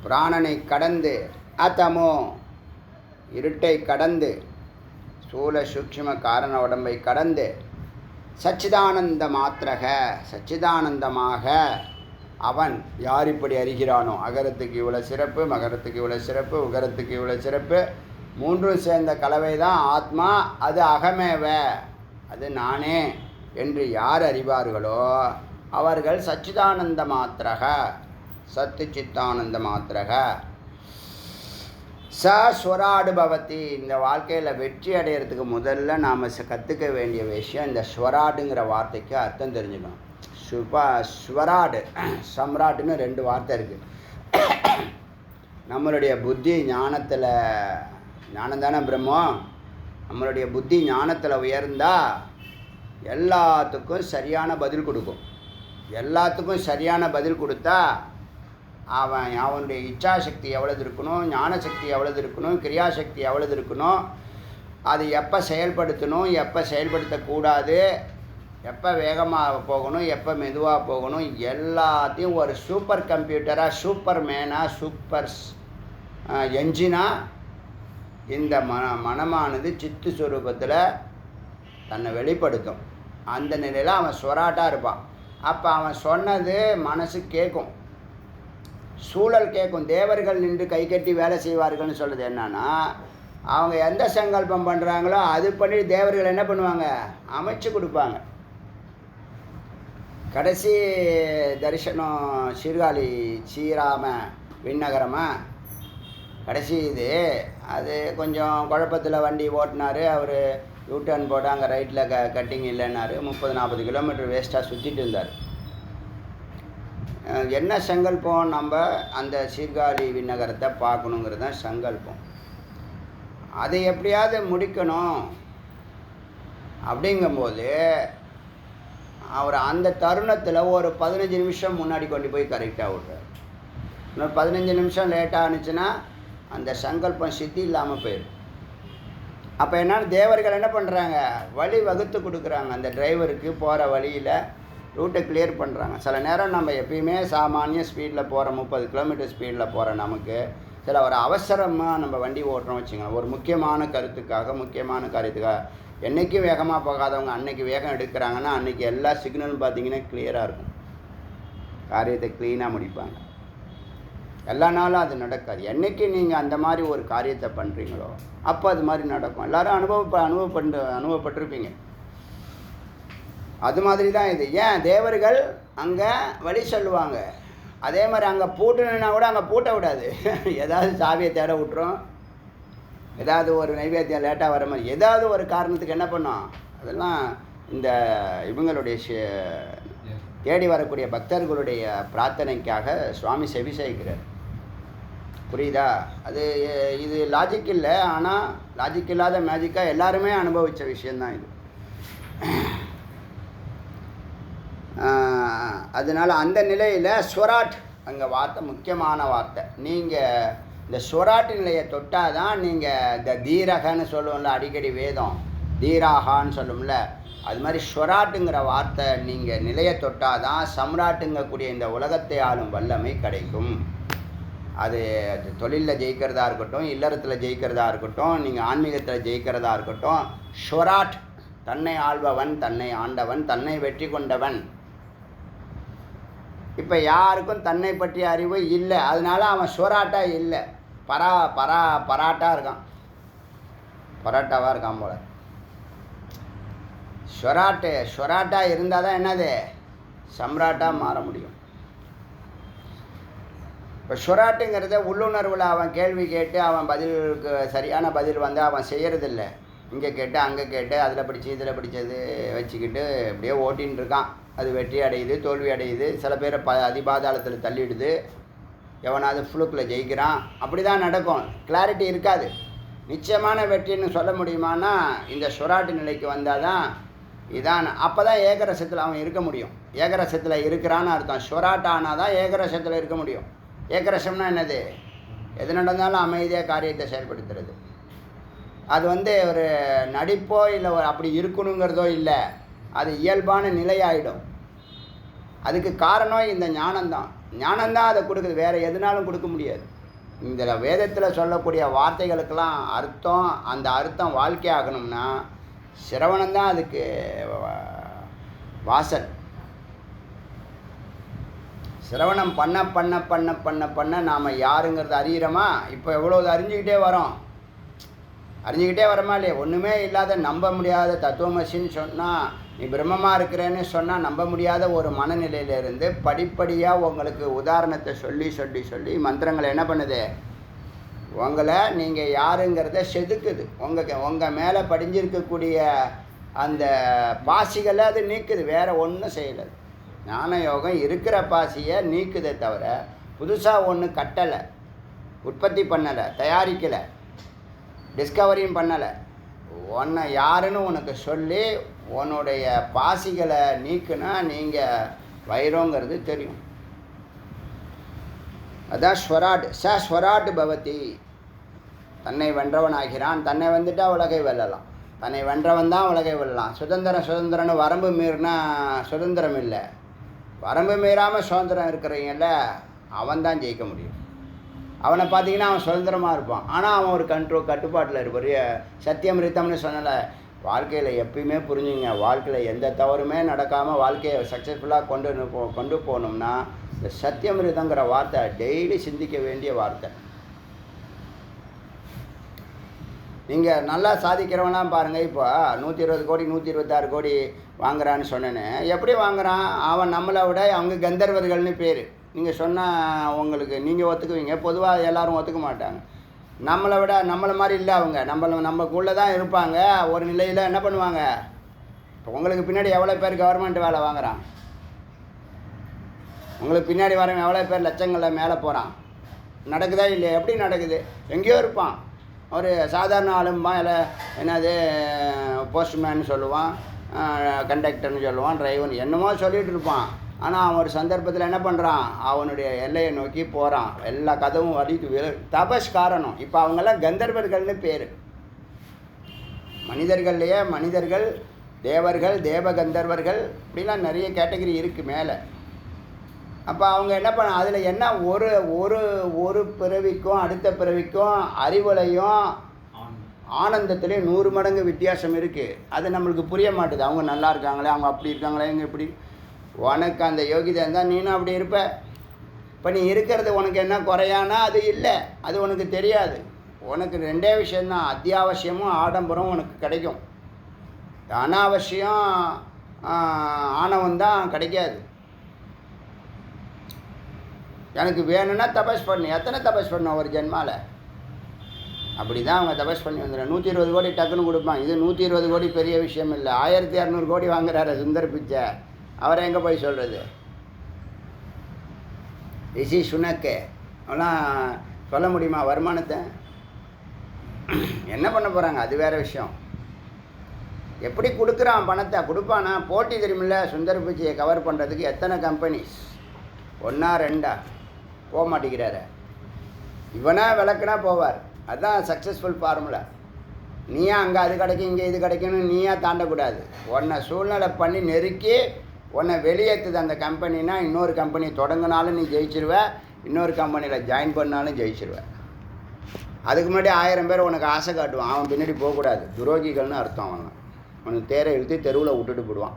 பிராணனை கடந்து அதமோ இருட்டை கடந்து ஸ்தூல சூக்ஷ்ம காரண உடம்பை கடந்து சச்சிதானந்தமாக அவன் யார் இப்படி அறிகிறானோ அகரத்துக்கு இவ்வளோ சிறப்பு மகரத்துக்கு இவ்வளோ சிறப்பு உகரத்துக்கு இவ்வளோ சிறப்பு மூன்றும் சேர்ந்த கலவை தான் ஆத்மா. அது அகமேவ அது நானே என்று யார் அறிவார்களோ அவர்கள் சச்சிதானந்த மாத்திரக சத்து சித்தானந்த மாத்திரக ஸ்வராடு பவதி. இந்த வாழ்க்கையில் வெற்றி அடையிறதுக்கு முதல்ல நாம் கற்றுக்க வேண்டிய விஷயம் இந்த ஸ்வராடுங்கிற வார்த்தைக்கு அர்த்தம் தெரிஞ்சுக்கணும். ஸ்வராடு சம்ராட்டுன்னு 2 வார்த்தை இருக்குது. நம்மளுடைய புத்தி ஞானம் தானே பிரம்மம். நம்மளுடைய புத்தி ஞானத்தில் உயர்ந்தால் எல்லாத்துக்கும் சரியான பதில் கொடுக்கும். எல்லாத்துக்கும் சரியான பதில் கொடுத்தா அவனுடைய இச்சாசக்தி எவ்வளவு இருக்கணும், ஞானசக்தி எவ்வளவு இருக்கணும், கிரியாசக்தி எவ்வளவு இருக்கணும், அது எப்போ செயல்படுத்தணும் எப்போ செயல்படுத்தக்கூடாது, எப்போ வேகமாக போகணும் எப்போ மெதுவாக போகணும் எல்லாத்தையும் ஒரு சூப்பர் கம்ப்யூட்டராக சூப்பர் மேனாக சூப்பர் என்ஜினாக இந்த மனமானது சித்து ஸ்வரூபத்தில் தன்னை வெளிப்படுத்தும். அந்த நிலையில் அவன் ஸ்வராட்டாக இருப்பான். அப்போ அவன் சொன்னது மனசு கேட்கும், சூழல் கேட்கும். தேவர்கள் நின்று கை கட்டி வேலை செய்வார்கள்னு சொல்கிறது என்னன்னா அவங்க எந்த சங்கல்பம் பண்ணுறாங்களோ அது பண்ணி தேவர்கள் என்ன பண்ணுவாங்க, அமைச்சு கொடுப்பாங்க. கடைசி தரிசனம் சீர்காழி ஸ்ரீராம விண்ணகரமா கடைசி இது. அது கொஞ்சம் குழப்பத்தில் வண்டி ஓட்டினார். அவர் யூட்டர்ன் போட்டு அங்கே ரைட்டில் கட்டிங் இல்லைன்னாரு. 30-40 கிலோமீட்டர் வேஸ்ட்டாக சுற்றிட்டு இருந்தார். என்ன சங்கல்பம், நம்ம அந்த சீர்காழி விண்ணகரத்தை பார்க்கணுங்கிறது தான் சங்கல்பம். அதை எப்படியாவது முடிக்கணும். அப்படிங்கும்போது அவர் அந்த தருணத்தில் ஒரு 15 நிமிஷம் முன்னாடி கொண்டு போய் கரெக்டாக விட்றார். இன்னொரு 15 நிமிஷம் லேட்டாக ஆனிச்சுன்னா அந்த சங்கல்பம் சித்தி இல்லாமல் போயிடும். அப்போ என்னன்னா தேவர்கள் என்ன பண்ணுறாங்க, வழி வகுத்து கொடுக்குறாங்க. அந்த டிரைவருக்கு போகிற வழியில் ரூட்டை கிளியர் பண்ணுறாங்க. சில நேரம் நம்ம எப்பயுமே சாமானிய ஸ்பீடில் போகிற 30 கிலோமீட்டர் ஸ்பீடில் போகிற நமக்கு சில ஒரு அவசரமாக நம்ம வண்டி ஓட்டுறோம் வச்சுக்கோங்க. ஒரு முக்கியமான கருத்துக்காக, முக்கியமான காரியத்துக்காக என்றைக்கும் வேகமாக போகாதவங்க அன்றைக்கி வேகம் எடுக்கிறாங்கன்னா அன்றைக்கி எல்லா சிக்னலும் பார்த்திங்கன்னா கிளியராக இருக்கும். காரியத்தை க்ளீனாக முடிப்பாங்க. எல்லா நாளும் அது நடக்காது. என்றைக்கு நீங்கள் அந்த மாதிரி ஒரு காரியத்தை பண்ணுறீங்களோ அப்போ அது மாதிரி நடக்கும். எல்லோரும் அனுபவப்பட்டிருப்பீங்க. அது மாதிரி தான் இது. ஏன் தேவர்கள் அங்கே வழி சொல்லுவாங்க. அதே மாதிரி அங்கே பூட்டணுன்னா கூட அங்கே பூட்ட விடாது. ஏதாவது சாவியை தேட விட்டுரும், ஏதாவது ஒரு நைவேத்தியம் லேட்டாக வர மாதிரி ஏதாவது ஒரு காரணத்துக்கு என்ன பண்ணோம். அதெல்லாம் இந்த இவங்களுடைய தேடி வரக்கூடிய பக்தர்களுடைய பிரார்த்தனைக்காக சுவாமி செவிசாய்க்கிறார். புரியுதா? அது இது லாஜிக் இல்லை. ஆனால் லாஜிக் இல்லாத மேஜிக்காக எல்லாருமே அனுபவித்த விஷயந்தான் இது. அதனால் அந்த நிலையில் ஸ்வராட் அங்கே வார்த்தை முக்கியமான வார்த்தை. நீங்கள் இந்த ஸ்வராட்டு நிலையை தொட்டால் தான் நீங்கள் இந்த தீரகன்னு சொல்லுவோம்ல, அடிக்கடி வேதம் தீராகான்னு சொல்லும்ல, அது மாதிரி ஸ்வராட்டுங்கிற வார்த்தை நீங்கள் நிலையை தொட்டால் தான் சம்ராட்டுங்கக்கூடிய இந்த உலகத்தை ஆளும் வல்லமை கிடைக்கும். அது தொழிலில் ஜெயிக்கிறதா இருக்கட்டும், இல்லறத்தில் ஜெயிக்கிறதா இருக்கட்டும், நீங்கள் ஆன்மீகத்தில் ஜெயிக்கிறதா இருக்கட்டும், ஸ்வராட் தன்னை ஆள்பவன், தன்னை ஆண்டவன், தன்னை வெற்றி கொண்டவன். இப்போ யாருக்கும் தன்னை பற்றிய அறிவு இல்லை. அதனால அவன் ஸ்வராட்டாக இல்லை, பராட்டாக இருக்கான், பராட்டாவாக இருக்கான் போல. ஸ்வராட்டாக இருந்தால் தான் என்னது சம்ராட்டாக மாற முடியும். இப்போ ஸ்வராட்டுங்கிறத உள்ளுணர்வில் அவன் கேள்வி கேட்டு அவன் பதிலுக்கு சரியான பதில் வந்து அவன் செய்கிறதில்ல. இங்கே கேட்டு அங்கே கேட்டு அதில் படித்து இதில் படித்தது வச்சுக்கிட்டு அப்படியே ஓட்டின்னு இருக்கான். அது வெற்றி அடையுது, தோல்வி அடையுது, சில பேரை அதிபாதாளத்தில் தள்ளிடுது, எவனாவது ஃப்ளூக்கில் ஜெயிக்கிறான். அப்படி தான் நடக்கும். கிளாரிட்டி இருக்காது. நிச்சயமான வெற்றின்னு சொல்ல முடியுமானா இந்த ஸ்வராட்டு நிலைக்கு வந்தால் தான் இதான். அப்போ தான் ஏகரசத்தில் அவன் இருக்க முடியும். ஏகரசத்தில் இருக்கிறான்னு அர்த்தம். ஸ்வராட் ஆனால் தான் ஏகரசத்தில் இருக்க முடியும். ஏகரசம்னா என்னது, எது நடந்தாலும் அமைதியாக காரியத்தை செயல்படுத்துறது. அது ஒரு நடிப்போ இல்லை ஒரு அப்படி இருக்கணுங்கிறதோ இல்லை, அது இயல்பான நிலையாயிடும். அதுக்கு காரணம் இந்த ஞானம்தான். ஞானம்தான் அதை கொடுக்குது, வேறு எதுனாலும் கொடுக்க முடியாது. இந்த வேதத்தில் சொல்லக்கூடிய வார்த்தைகளுக்கெல்லாம் அர்த்தம், அந்த அர்த்தம் வாழ்க்கை ஆகணும்னா சிரவணம்தான் அதுக்கு வாசல். சிரவணம் பண்ண பண்ண பண்ண பண்ண பண்ண நாம் யாருங்கிறது அறிகிறோமா? இப்போ எவ்வளோ அறிஞ்சிக்கிட்டே வரமா இல்லையா? ஒன்றுமே இல்லாத நம்ப முடியாத தத்துவமசின்னு சொன்னால், நீ பிரம்மமாக இருக்கிறேன்னு சொன்னால் நம்ப முடியாத ஒரு மனநிலையிலேருந்து படிப்படியாக உங்களுக்கு உதாரணத்தை சொல்லி சொல்லி சொல்லி மந்திரங்களை என்ன பண்ணுது, உங்களை நீங்கள் யாருங்கிறத செதுக்குது. உங்கள் மேலே படிஞ்சிருக்கக்கூடிய அந்த பாசிகளை அது நீக்குது. வேறு ஒன்றும் செய்யலை. ஞான யோகம் இருக்கிற பாசியை நீக்குதே தவிர புதுசாக ஒன்றும் கட்டலை, உற்பத்தி பண்ணலை, தயாரிக்கலை, டிஸ்கவரியும் பண்ணலை. உன்னை யாருன்னு உனக்கு சொல்லி உன்னுடைய பாசிகளை நீக்குனா நீங்கள் வைரோங்கிறது தெரியும். அதான் ஸ்வராட். ஸ்வராட் பவதி. தன்னை வென்றவனாகிறான். தன்னை வந்துட்டால் உலகை வெல்லலாம். தன்னை வென்றவன் தான் உலகை வெல்லலாம். சுதந்திரன்னு வரம்பு மீறினா சுதந்திரம் இல்லை. வரம்பு மீறாமல் சுதந்திரம் இருக்கிறவங்கள அவன் தான் ஜெயிக்க முடியும். அவனை பார்த்தீங்கன்னா அவன் சுதந்திரமாக இருப்பான். ஆனால் அவன் ஒரு கட்டுப்பாட்டில் இருப்பார். சத்தியமிருத்தம்னு சொன்னல, வாழ்க்கையில் எப்பயுமே புரிஞ்சுங்க, வாழ்க்கையில் எந்த தவறுமே நடக்காமல் வாழ்க்கையை சக்ஸஸ்ஃபுல்லாக கொண்டு போகணும்னா இந்த சத்தியமிருதங்கிற வார்த்தை டெய்லி சிந்திக்க வேண்டிய வார்த்தை. நீங்கள் நல்லா சாதிக்கிறவங்களாம் பாருங்கள். இப்போ 120 கோடி 126 கோடி வாங்குறான்னு சொன்னேன்னு, எப்படி வாங்குறான்? அவன் நம்மளை விட அவங்க கந்தர்வர்கள்னு பேர். நீங்கள் சொன்னால் உங்களுக்கு நீங்கள் ஒத்துக்குவீங்க, பொதுவாக எல்லோரும் ஒத்துக்க மாட்டாங்க. நம்மளை விட நம்மளை மாதிரி இல்லை அவங்க, நமக்குள்ளே தான் இருப்பாங்க. ஒரு நிலையில் என்ன பண்ணுவாங்க? இப்போ உங்களுக்கு பின்னாடி எவ்வளோ பேர் கவர்மெண்ட் வேலை வாங்குறான்? உங்களுக்கு பின்னாடி வரவன் எவ்வளோ பேர் லட்சங்களில் மேலே போகிறான்? நடக்குதா இல்லையா? எப்படி நடக்குது? எங்கேயோ இருப்பான். ஒரு சாதாரண ஆளும்பா, இல்லை என்னது போஸ்ட்மேன் சொல்லுவான், கண்டக்டர்னு சொல்லுவான், டிரைவர் என்னமோ சொல்லிகிட்டு இருப்பான். ஆனால் அவன் ஒரு சந்தர்ப்பத்தில் என்ன பண்ணுறான்? அவனுடைய எல்லையை நோக்கி போகிறான். எல்லா கதவும் வடித்து தபஸ் காரணம். இப்போ அவங்கெல்லாம் கந்தர்வர்கள்னு பேர். மனிதர்கள்லையே மனிதர்கள், தேவர்கள், தேவ கந்தர்வர்கள், இப்படிலாம் நிறைய கேட்டகரி இருக்குது மேலே. அப்போ அவங்க என்ன பண்ண, அதில் என்ன ஒரு ஒரு ஒரு பிறவிக்கும் அடுத்த பிறவிக்கும் அறிவுலையும் ஆனந்தத்துலேயும் 100 மடங்கு வித்தியாசம் இருக்குது. அது நம்மளுக்கு புரிய மாட்டுது. அவங்க நல்லா இருக்காங்களே, அவங்க அப்படி இருக்காங்களே, இங்கே இப்படி. உனக்கு அந்த யோகிதை இருந்தால் நீனும் அப்படி இருப்ப. இப்போ நீ இருக்கிறது உனக்கு என்ன குறையானா அது இல்லை, அது உனக்கு தெரியாது. உனக்கு 2 விஷயந்தான், அத்தியாவசியமும் ஆடம்பரம் உனக்கு கிடைக்கும். அனாவசியம் ஆணவம் கிடைக்காது. எனக்கு வேணும்னா தபஸ் பண்ணு. எத்தனை தபஸ் பண்ணும் ஒரு ஜென்மாவில்? அப்படி தான் அவங்க தபஸ் பண்ணி வந்துடுறேன். 120 கோடி டக்குன்னு கொடுப்பான். இது 120 கோடி பெரிய விஷயம் இல்லை. 1200 கோடி வாங்குறாரு சுந்தர் பிச்சை. அவரை எங்கே போய் சொல்கிறது? ரிஷி சுனக்கே அவெல்லாம் சொல்ல முடியுமா வருமானத்தை? என்ன பண்ண போகிறாங்க? அது வேறு விஷயம். எப்படி கொடுக்குறான் பணத்தை? கொடுப்பானா? போட்டி தெரியுமில்ல சுந்தர் பிச்சையை கவர் பண்ணுறதுக்கு எத்தனை கம்பெனிஸ், 1 2 போக மாட்டேங்கிறாரு. இவனா விளக்குனா போவார். அதுதான் சக்ஸஸ்ஃபுல் ஃபார்முலா. நீயா அங்கே அது கிடைக்கும் இங்கே இது கிடைக்கணும் நீயா தாண்டக்கூடாது. உன்னை சூழ்நிலை பண்ணி நெருக்கி உன்னை வெளியேற்றுது அந்த கம்பெனினா, இன்னொரு கம்பெனி தொடங்கினாலும் நீ ஜெயிச்சிருவ, இன்னொரு கம்பெனியில் ஜாயின் பண்ணாலும் ஜெயிச்சிருவ. அதுக்கு முன்னாடி 1000 பேர் உனக்கு ஆசை காட்டுவான். அவன் பின்னாடி போகக்கூடாது. துரோகிகள்னு அர்த்தம். அவனுக்கு தேரை இழுத்து தெருவில் விட்டுட்டு போடுவான்.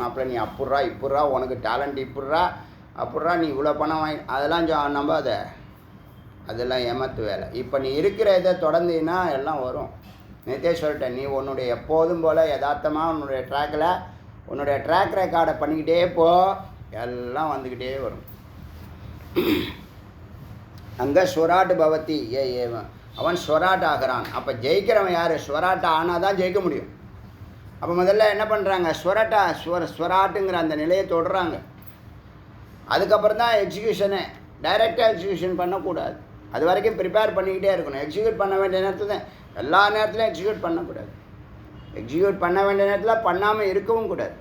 அப்புறம் நீ அப்புட்றா இப்புட்றா, உனக்கு டேலண்ட் இப்புட்றா அப்புட்றா, நீ இவ்வளோ பணம் வாங்கி, அதெல்லாம் நம்பாத. அதெல்லாம் ஏமாத்து வேலை. இப்போ நீ இருக்கிற இதை தொடர்ந்தீங்கன்னா எல்லாம் வரும். நேற்றே சொல்லிட்டேன், நீ உன்னுடைய எப்போதும் போல் யதார்த்தமாக உன்னுடைய ட்ராக் ரெக்கார்டை பண்ணிக்கிட்டே போ, எல்லாம் வந்துக்கிட்டே வரும். அங்கே ஸ்வராட் பவதி ஏவன், அவன் ஸ்வராட் ஆகிறான். அப்போ ஜெயிக்கிறவன் யார்? ஸ்வராட் ஆனால் தான் ஜெயிக்க முடியும். அப்போ முதல்ல என்ன பண்ணுறாங்க? ஸ்வராட்டுங்கிற அந்த நிலையை தொடுறாங்க. அதுக்கப்புறம் தான் எக்ஸிக்யூஷனே. டைரெக்டாக எக்ஸிக்யூஷன் பண்ணக்கூடாது. அது வரைக்கும் ப்ரிப்பேர் பண்ணிக்கிட்டே இருக்கணும். எக்ஸிக்யூட் பண்ண வேண்டிய நேரத்தில் தான், எல்லா நேரத்துலையும் எக்ஸிக்யூட் பண்ணக்கூடாது. எக்ஸிக்யூட் பண்ண வேண்டிய நேரத்தில் பண்ணாமல் இருக்கவும் கூடாது.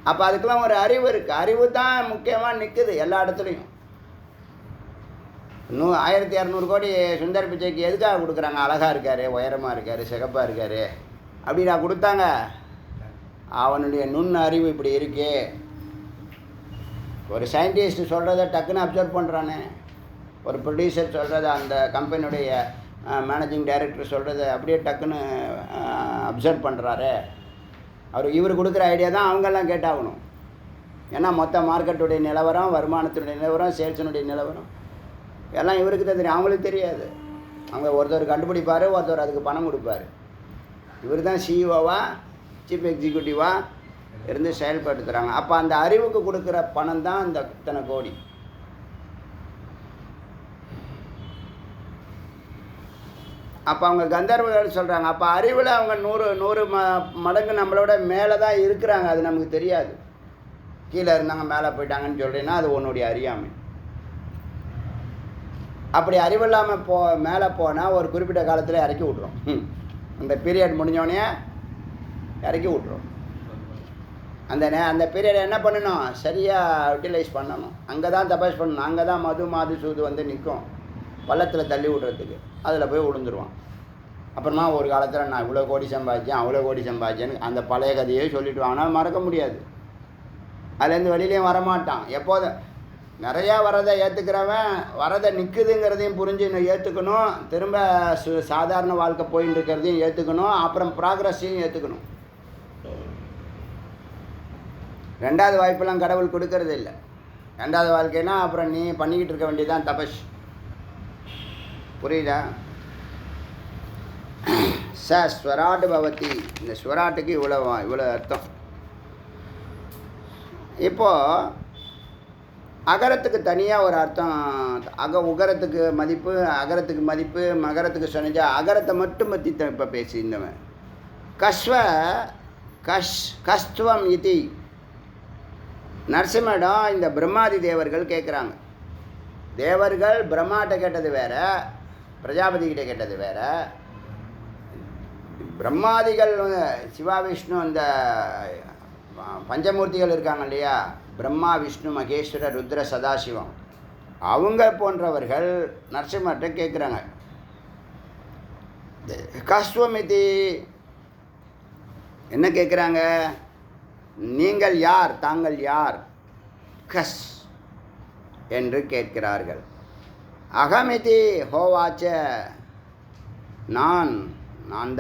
அப்போ அதுக்கெல்லாம் ஒரு அறிவு இருக்குது. அறிவு தான் முக்கியமாக நிற்குது எல்லா இடத்துலையும். 1200 கோடி சுந்தர் பிச்சைக்கு எதுக்காக கொடுக்குறாங்க? அழகாக இருக்கார், உயரமாக இருக்கார், சிகப்பாக இருக்கார் அப்படி நான் கொடுத்தாங்க. அவனுடைய நுண் அறிவு இப்படி இருக்கே. ஒரு சயின்டிஸ்ட் சொல்கிறத டக்குன்னு அப்சர்வ் பண்ணுறானே. ஒரு ப்ரொடியூசர் சொல்கிறத, அந்த கம்பெனியுடைய மேனேஜிங் டைரக்டர் சொல்கிறத அப்படியே டக்குன்னு அப்சர்வ் பண்ணுறாரு. இவர் கொடுக்குற ஐடியா தான் அவங்கெல்லாம் கேட்டாகணும். ஏன்னா மொத்த மார்க்கெட்டுடைய நிலவரம், வருமானத்துடைய நிலவரம், சேல்ஸினுடைய நிலவரம் எல்லாம் இவருக்கு தான் தெரியும். அவங்களுக்கு தெரியாது. அவங்க ஒருத்தர் கண்டுபிடிப்பார், ஒருத்தர் அதுக்கு பணம் கொடுப்பார். இவர் தான் சிஇஓவா, சீஃப் எக்ஸிக்யூட்டிவாக இருந்து செயல்படுத்துகிறாங்க. அப்போ அந்த அறிவுக்கு கொடுக்குற பணம் தான் இந்த இத்தனை கோடி. அப்போ அவங்க கந்தர்வர்கள் சொல்கிறாங்க. அப்போ அறிவில் அவங்க 100 மடங்கு நம்மளோட மேலே தான் இருக்கிறாங்க. அது நமக்கு தெரியாது. கீழே இருந்தாங்க மேலே போயிட்டாங்கன்னு சொல்கிறீங்கன்னா அது உன்னுடைய அறியாமை. அப்படி அறிவில்லாமல் மேலே போனால் ஒரு குறிப்பிட்ட காலத்தில் இறக்கி விட்ரும். அந்த பீரியட் முடிஞ்சோடனே இறக்கி விட்ரும். அந்த பீரியட் என்ன பண்ணணும்? சரியாக யூட்டிலைஸ் பண்ணணும். அங்கே தான் தபஸ் பண்ணணும். அங்கே தான் மாது சூது வந்து நிற்கும் பள்ளத்தில் தள்ளி விடுறதுக்கு. அதில் போய் விழுந்துருவான். அப்புறமா ஒரு காலத்தில் நான் இவ்வளோ கோடி சம்பாதிச்சேன், அவ்வளோ கோடி சம்பாதிச்சேன்னு அந்த பழைய கதையே சொல்லிவிட்டு ஆனால் மறக்க முடியாது. அதுலேருந்து வெளியிலையும் வரமாட்டான். எப்போதும் நிறையா வரதை ஏற்றுக்கிறவன் வரதை நிற்குதுங்கிறதையும் புரிஞ்சு ஏற்றுக்கணும். திரும்ப சாதாரண வாழ்க்கை போயின்னு இருக்கிறதையும் ஏற்றுக்கணும். அப்புறம் ப்ராக்ரஸையும் ஏற்றுக்கணும். 2வது வாய்ப்பெல்லாம் கடவுள் கொடுக்கறது இல்லை. 2வது வாழ்க்கைனா அப்புறம் நீ பண்ணிக்கிட்டு இருக்க வேண்டியதான் தபஸ். புரியுதா? ச ஸ்வராட் பவதி. இந்த ஸ்வராட்டுக்கு இவ்வளோ அர்த்தம். இப்போது அகரத்துக்கு தனியாக ஒரு அர்த்தம். உகரத்துக்கு மதிப்பு, அகரத்துக்கு மதிப்பு, மகரத்துக்கு சொன்னஜா. அகரத்தை மட்டும் பற்றி இப்போ பேசியிருந்தவன். கஸ்துவம் இதி. நரசிம்மடம் இந்த பிரம்மாதி தேவர்கள் கேட்குறாங்க. தேவர்கள் பிரம்மாட்ட கேட்டது வேற, பிரஜாபதிக்கிட்ட கேட்டது வேற. பிரம்மாதிகள் சிவா விஷ்ணு அந்த பஞ்சமூர்த்திகள் இருக்காங்க இல்லையா, பிரம்மா விஷ்ணு மகேஸ்வர ருத்ர சதாசிவம், அவங்க போன்றவர்கள் நரசிம்மர்கிட்ட கேட்குறாங்க. கஸ்வமிதி என்ன கேட்குறாங்க? நீங்கள் யார், தாங்கள் யார், கஸ் என்று கேட்கிறார்கள். அகமிதி ஹோவாச்ச, நான்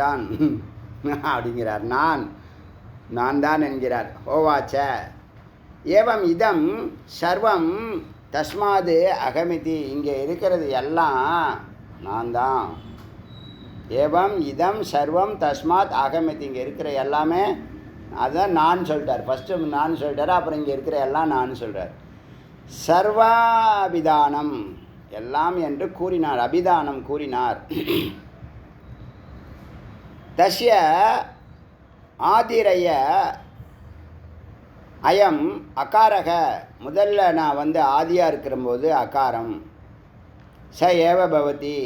தான் அப்படிங்கிறார். நான் தான் என்கிறார். ஹோவாச்ச ஏவம் இதம் சர்வம் தஸ்மாது அகமிதி. இங்கே இருக்கிறது எல்லாம் நான் தான். ஏவம் இதம் சர்வம் தஸ்மாத் அகமிதி. இங்கே இருக்கிற எல்லாமே அதான் நான் சொல்லிட்டார். ஃபஸ்ட்டு நான் சொல்லிட்டார், அப்புறம் இங்கே இருக்கிற எல்லாம் நான் சொல்கிறார். சர்வாபிதானம் எல்லாம் என்று கூறினார், அபிதானம் கூறினார். தஸ்ய ஆதிரைய அயம் அகாரக. முதல்ல நான் ஆதியாக இருக்கிறபோது அகாரம். ச ஏவ பவதி,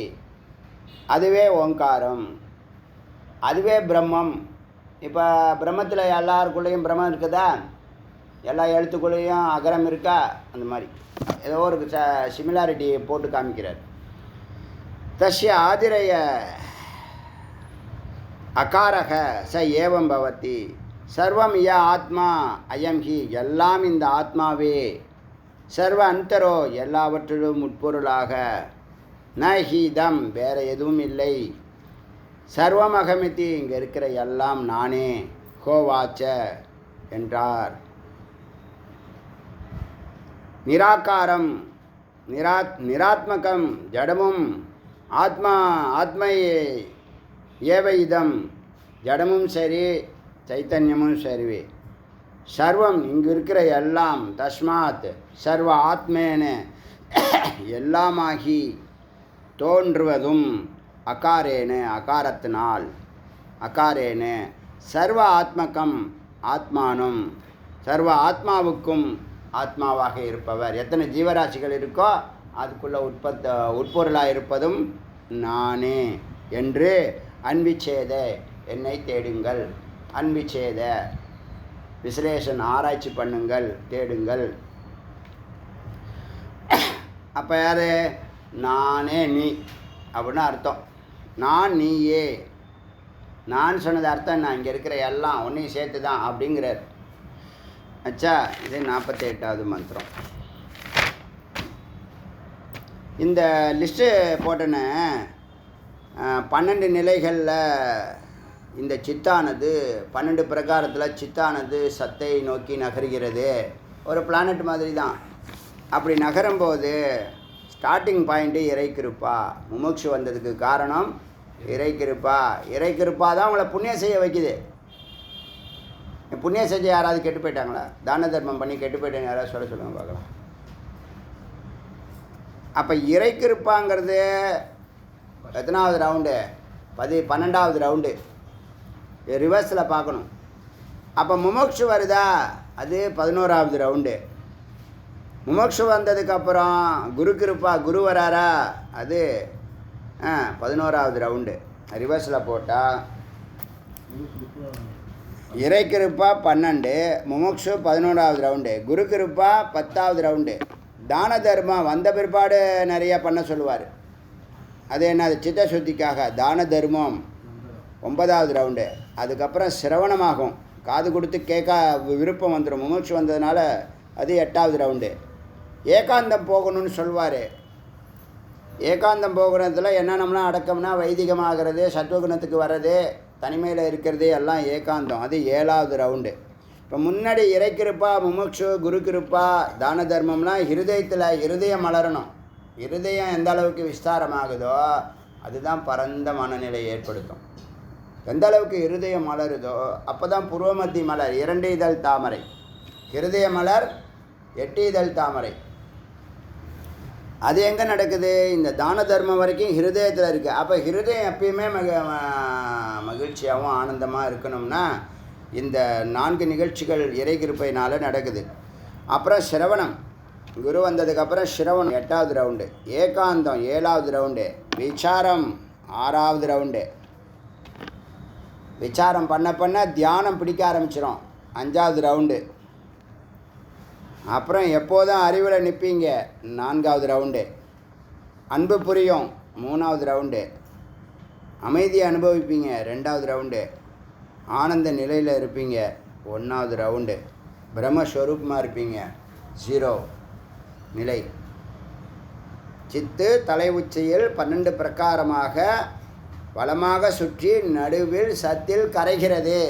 அதுவே ஓங்காரம், அதுவே பிரம்மம். இப்போ பிரம்மத்தில் எல்லாருக்குள்ளேயும் பிரம்மம் இருக்குதா? எல்லா எழுத்துக்குள்ளேயும் அகரம் இருக்கா? அந்த மாதிரி ஏதோ ஒரு சிமிலாரிட்டி போட்டு காமிக்கிறார். தஸ்ய ஆதிரைய அகாரக ச ஏவம் பவதி. சர்வம் ய ஆத்மா அயம் ஹி. எல்லாம் இந்த ஆத்மாவே. சர்வ அந்தரோ எல்லாவற்றிலும் உட்பொருளாக. ந ஹீதம் வேறு எதுவும் இல்லை. சர்வம் அகமிதி இங்கே இருக்கிற எல்லாம் நானே. ஹோவாச்ச என்றார். நிராகாரம் நிராத்மகம் ஜடமும் ஆத்மையே ஏவ இதம். ஜடமும் சரி சைத்தன்யமும் சரி. சர்வம் இங்கு இருக்கிற எல்லாம் தஸ்மாத் சர்வ ஆத்மேன எல்லாமாகி தோன்றுவதும் அகாரேன அகாரத்தினால். அகாரேன சர்வ ஆத்மகம் ஆத்மானம். சர்வ ஆத்மாவுக்கும் ஆத்மாவாக இருப்பவர். எத்தனை ஜீவராசிகள் இருக்கோ அதுக்குள்ளே உட்பொருளாக இருப்பதும் நானே என்று அன்பிச்சேத என்னை தேடுங்கள். அன்பிச்சேத விஸ்லேஷன் ஆராய்ச்சி பண்ணுங்கள், தேடுங்கள். அப்போ யார்? நானே நீ அப்படின்னு அர்த்தம். நான் நீயே. நான் சொன்னது அர்த்தம் நான் இங்கே இருக்கிற எல்லாம் ஒன்றையும் சேர்த்து தான் அப்படிங்கிறார். அச்சா, இது 48வது மந்திரம். இந்த லிஸ்ட்டு போட்டேன்னு 12 நிலைகளில் இந்த சித்தானது 12 பிரகாரத்தில் சித்தானது சத்தை நோக்கி நகர்கிறது. ஒரு பிளானட் மாதிரி தான். அப்படி நகரும்போது ஸ்டார்டிங் பாயிண்ட்டு இறைக்கிருப்பா. முமுட்சு வந்ததுக்கு காரணம் இறைக்கிருப்பா. இறைக்கிருப்பா தான் உங்களை புண்ணியம் செய்ய வைக்குது. புண்ணியம் செஞ்சு யாராவது கெட்டு போயிட்டாங்களா? தான தர்மம் பண்ணி கெட்டு போயிட்டாங்க யாராவது சொல்லுங்கள் பார்க்கலாம். அப்போ இறைக்கிருப்பாங்கிறது எத்தனாவது ரவுண்டு? 12வது ரவுண்டு. ரிவர்ஸில் பார்க்கணும். அப்போ முமுட்சு வருதா? அது 11வது ரவுண்டு. முமுட்சு வந்ததுக்கப்புறம் குரு வராரா? அது 11வது ரவுண்டு. ரிவர்ஸில் போட்டால் இறைக்கிருப்பா 12, முமுட்சு 11வது ரவுண்டு, குருக்கிருப்பா 10வது ரவுண்டு. தான தர்மம் வந்த பிற்பாடு நிறையா பண்ண சொல்லுவார். அது என்னது? சித்த சுத்திக்காக தான தர்மம் 9வது ரவுண்டு. அதுக்கப்புறம் சிரவணமாகும், காது கொடுத்து கேட்க விருப்பம் வந்துடும். முமுட்சு வந்ததுனால அது 8வது ரவுண்டு. ஏகாந்தம் போகணும்னு சொல்வார். ஏகாந்தம் போகிறதுல என்னென்னம்னா அடக்கம்னா வைதிகமாகிறது, சத்துவகுணத்துக்கு வர்றது, தனிமையில் இருக்கிறது எல்லாம் ஏகாந்தம். அது 7வது ரவுண்டு. இப்போ முன்னாடி இறைக்கிருப்பா, முமுட்சு, குருக்கிருப்பா, தான தர்மம்லாம் இருதயத்தில் இருதயம் மலரணும். இருதயம் எந்த அளவுக்கு விஸ்தாரமாகுதோ அதுதான் பரந்த மனநிலையை ஏற்படுத்தும். எந்த அளவுக்கு இருதயம் மலருதோ அப்போ தான் புருவமத்தி மலர் 2 இதழ் தாமரை, இருதய மலர் 8 இதழ் தாமரை. அது எங்கே நடக்குது? இந்த தான தர்மம் வரைக்கும் ஹிருதயத்தில் இருக்குது. அப்போ ஹிருதயம் எப்பயுமே மகிழ்ச்சியாகவும் ஆனந்தமாக இருக்கணும்னா இந்த 4 நிகழ்ச்சிகள் இறை கிருபையினால் நடக்குது. அப்புறம் சிரவணம், குரு வந்ததுக்கப்புறம் சிரவணம் 8வது ரவுண்டு, ஏகாந்தம் 7வது ரவுண்டு, விசாரம் 6வது ரவுண்டு. விசாரம் பண்ண தியானம் பிடிக்க ஆரம்பிச்சிடும் 5வது ரவுண்டு. அப்புறம் எப்போதும் அறிவில் நிற்பீங்க 4வது ரவுண்டு. அன்பு புரியும் 3வது ரவுண்டு. அமைதியை அனுபவிப்பீங்க 2வது ரவுண்டு. ஆனந்த நிலையில் இருப்பீங்க 1வது ரவுண்டு. பிரம்மஸ்வரூபமாக இருப்பீங்க 0 நிலை. சித்து தலை உச்சியில் 12 பிரகாரமாக வலமாக சுற்றி நடுவில் சத்தில் கரைகிறது.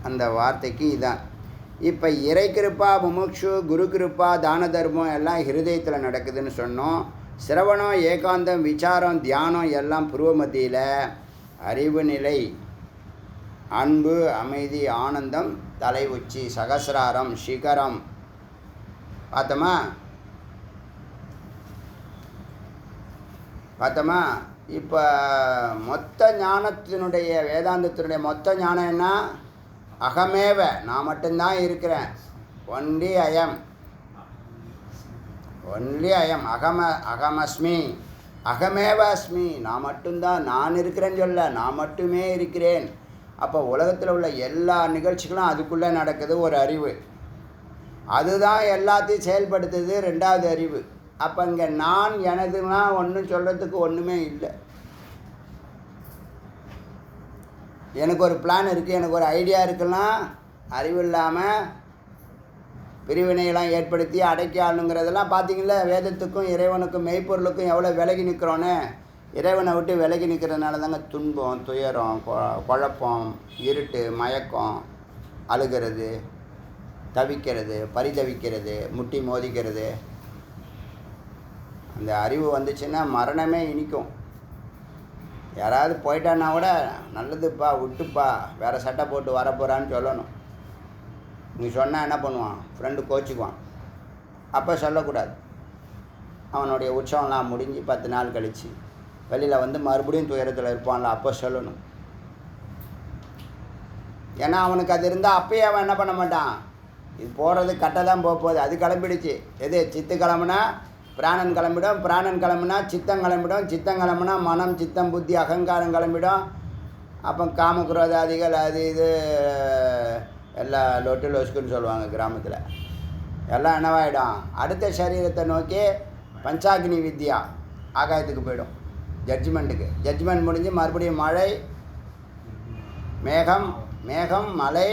அந்த வார்த்தைக்கு இதான். இப்போ இறை கிருப்பா, முமுக்ஷு, குரு கிருப்பா, தான தர்மம் எல்லாம் ஹிருதயத்தில் நடக்குதுன்னு சொன்னோம். சிரவணம், ஏகாந்தம், விசாரம், தியானம் எல்லாம் புருவ மத்தியில். அறிவு நிலை, அன்பு, அமைதி, ஆனந்தம் தலை உச்சி, சகசிராரம், சிகரம். பார்த்தோமா? இப்போ மொத்த ஞானத்தினுடைய வேதாந்தத்தினுடைய மொத்த ஞானம் என்ன? அகமேவ, நான் மட்டும்தான் இருக்கிறேன். ஒன்லி அயம், அகமஸ்மி, அகமேவ அஸ்மி. நான் மட்டும்தான், நான் இருக்கிறேன்னு சொல்ல, நான் மட்டுமே இருக்கிறேன். அப்போ உலகத்தில் உள்ள எல்லா நிகழ்ச்சிகளும் அதுக்குள்ளே நடக்குது. ஒரு அறிவு அதுதான் எல்லாத்தையும் செயல்படுத்துது. 2வது அறிவு. அப்போ இங்கே நான் எனதுன்னா ஒன்றும் சொல்கிறதுக்கு ஒன்றுமே இல்லை. எனக்கு ஒரு பிளான் இருக்குது, எனக்கு ஒரு ஐடியா இருக்குன்னா அறிவு இல்லாமல் பிரிவினையெல்லாம் ஏற்படுத்தி அடக்கி ஆளுங்கிறதெல்லாம் பார்த்தீங்களா? வேதத்துக்கும் இறைவனுக்கும் மெய்ப்பொருளுக்கும் எவ்வளோ விலகி நிற்கிறோன்னு. இறைவனை விட்டு விலகி நிற்கிறதுனால தாங்க துன்பம், துயரம், குழப்பம், இருட்டு, மயக்கம், அழுகிறது, தவிக்கிறது, பரிதவிக்கிறது, முட்டி மோதிக்கிறது. அந்த அறிவு வந்துச்சுன்னா மரணமே இனிக்கும். யாராவது போயிட்டான்னா கூட நல்லதுப்பா, விட்டுப்பா, வேறு சட்டை போட்டு வரப்போகிறான்னு சொல்லணும். நீ சொன்னால் என்ன பண்ணுவான்? ஃப்ரெண்டு கோச்சிக்குவான். அப்போ சொல்லக்கூடாது. அவனுடைய உற்சவம்லாம் முடிஞ்சு 10 நாள் கழித்து வெளியில் வந்து மறுபடியும் துயரத்தில் இருப்பான்ல, அப்போ சொல்லணும். ஏன்னா அவனுக்கு அது இருந்தால் அப்பயே அவன் என்ன பண்ண மாட்டான்? இது போகிறது கட்டை தான் போகுது. அது கிளம்பிடுச்சு. எது? சித்து கிளம்புனா பிராணன் கிளம்பிடும், பிராணன் கிளம்புனா சித்தம் கிளம்பிடும், சித்தம் கிளம்புனா மனம், சித்தம், புத்தி, அகங்காரம் கிளம்பிடும். அப்போ காமக்ரோதாதிகள் அது இது எல்லாம் லொட்டு லொசுக்குன்னு சொல்லுவாங்க கிராமத்தில். எல்லாம் என்னவாயிடும்? அடுத்த சரீரத்தை நோக்கி பஞ்சாக்னி வித்யா ஆகாயத்துக்கு போயிடும். ஜட்ஜ்மெண்ட்டுக்கு. ஜட்ஜ்மெண்ட் முடிஞ்சு மறுபடியும் மழை, மேகம், மலை,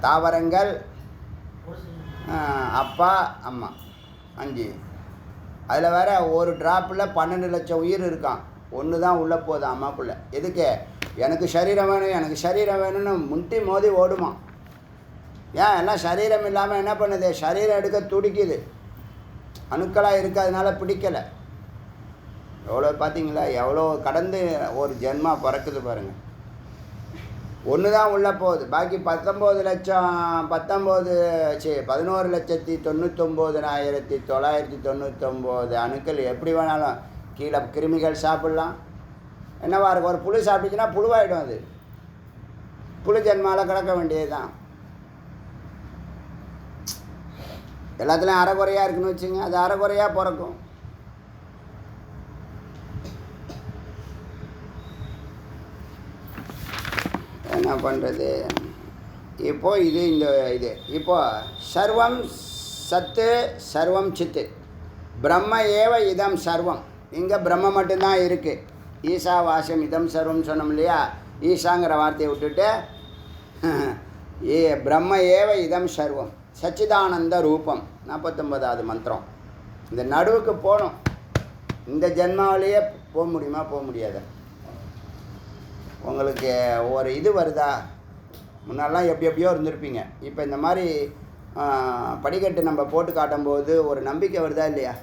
தாவரங்கள், அப்பா, அம்மா, 5. அதில் வேறு ஒரு ட்ராப்பில் 12 லட்சம் உயிர் இருக்கான். ஒன்று தான் உள்ளே போகுது அம்மாக்குள்ளே. எதுக்கு? எனக்கு சரீரம் வேணும், எனக்கு சரீரம் வேணும்னு முட்டி மோதி ஓடுமா. ஏன்? எல்லாம் சரீரம் இல்லாமல் என்ன பண்ணுது? சரீரம் எடுக்க துடிக்குது. அணுக்களாக இருக்காதனால பிடிக்கலை. எவ்வளோ பார்த்தீங்களா? எவ்வளோ கடந்து ஒரு ஜென்மா பிறக்குது பாருங்கள். ஒன்று தான் உள்ளே போகுது. பாக்கி 11,99,999 அணுக்கள் எப்படி வேணாலும் கீழே கிருமிகள் சாப்பிட்லாம். என்னவா இருக்கும்? ஒரு புழு சாப்பிட்டுச்சுன்னா புழுவாயிடும். அது புழு ஜென்மாவில் கிடக்க வேண்டியது தான். எல்லாத்துலேயும் அரைக்குறையாக இருக்குன்னு வச்சுங்க, அது அரைக்குறையாக பிறக்கும். என்ன பண்ணுறது? இப்போது இது இப்போது சர்வம் சத்து, சர்வம் சித்து, பிரம்ம ஏவ இதம் சர்வம். இங்கே பிரம்ம மட்டும்தான் இருக்குது. ஈசா வாசம் இதம் சர்வம் சொன்னோம் இல்லையா? ஈசாங்கிற வார்த்தையை விட்டுட்டு பிரம்ம ஏவ இதம் சர்வம் சச்சிதானந்த ரூபம். 49வது மந்திரம். இந்த நடுவுக்கு போகணும். இந்த ஜென்மாவிலேயே போக முடியுமா? போக முடியாது. உங்களுக்கு ஒரு இது வருதா? முன்னாடிலாம் எப்படியோ இருந்திருப்பீங்க. இப்போ இந்த மாதிரி படிக்கட்டு நம்ம போட்டு காட்டும்போது ஒரு நம்பிக்கை வருதா இல்லையா?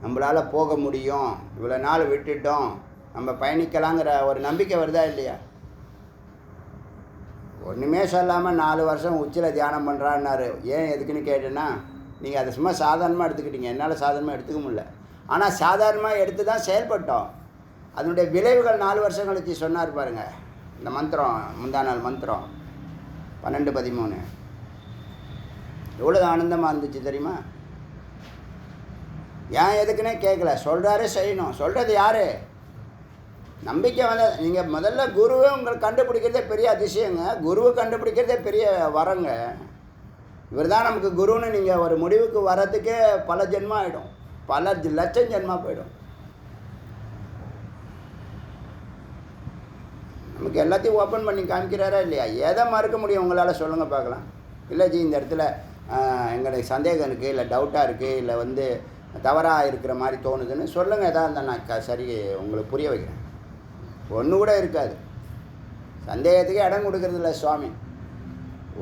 நம்மளால் போக முடியும், இவ்வளோ நாள் விட்டுட்டோம், நம்ம பயணிக்கலாங்கிற ஒரு நம்பிக்கை வருதா இல்லையா? ஒன்றுமே சொல்லாமல் 4 வருஷம் உச்சியில் தியானம் பண்ணுறான்னாரு. ஏன் எதுக்குன்னு கேட்டேன்னா, நீங்கள் அதை சும்மா சாதாரணமாக எடுத்துக்கிட்டீங்க, என்னால் சாதாரணமாக எடுத்துக்க முடியல. ஆனால் சாதாரணமாக எடுத்து தான் செயல்பட்டோம். அதனுடைய விளைவுகள் 4 வருஷம் கழிச்சு சொன்னார் பாருங்கள். இந்த மந்திரம், முந்தா நாள் மந்திரம் 12-13 எவ்வளோ ஆனந்தமாக இருந்துச்சு தெரியுமா? ஏன் எதுக்குன்னே கேட்கல, சொல்கிறாரு செய்யணும். சொல்கிறது யார்? நம்பிக்கை வந்து நீங்கள் முதல்ல குருவை உங்களுக்கு கண்டுபிடிக்கிறதே பெரிய அதிசயங்க. குருவை கண்டுபிடிக்கிறதே பெரிய வரங்க. இவர் தான் நமக்கு குருன்னு நீங்கள் ஒரு முடிவுக்கு வர்றதுக்கே பல ஜென்மம் ஆகிடும், பல லட்சம் ஜென்மா போயிடும். நமக்கு எல்லாத்தையும் ஓப்பன் பண்ணி காமிக்கிறாரா இல்லையா? எதை மறுக்க முடியும் உங்களால் சொல்லுங்கள் பார்க்கலாம். இல்லை ஜி இந்த இடத்துல எங்களுக்கு சந்தேகம் இருக்குது, இல்லை டவுட்டாக இருக்குது, இல்லை வந்து தவறாக இருக்கிற மாதிரி தோணுதுன்னு சொல்லுங்கள். எதாக இருந்தால் நான் சரி உங்களுக்கு புரிய வைக்கிறேன். ஒன்று கூட இருக்காது. சந்தேகத்துக்கு இடம் கொடுக்கறதில்ல சுவாமி.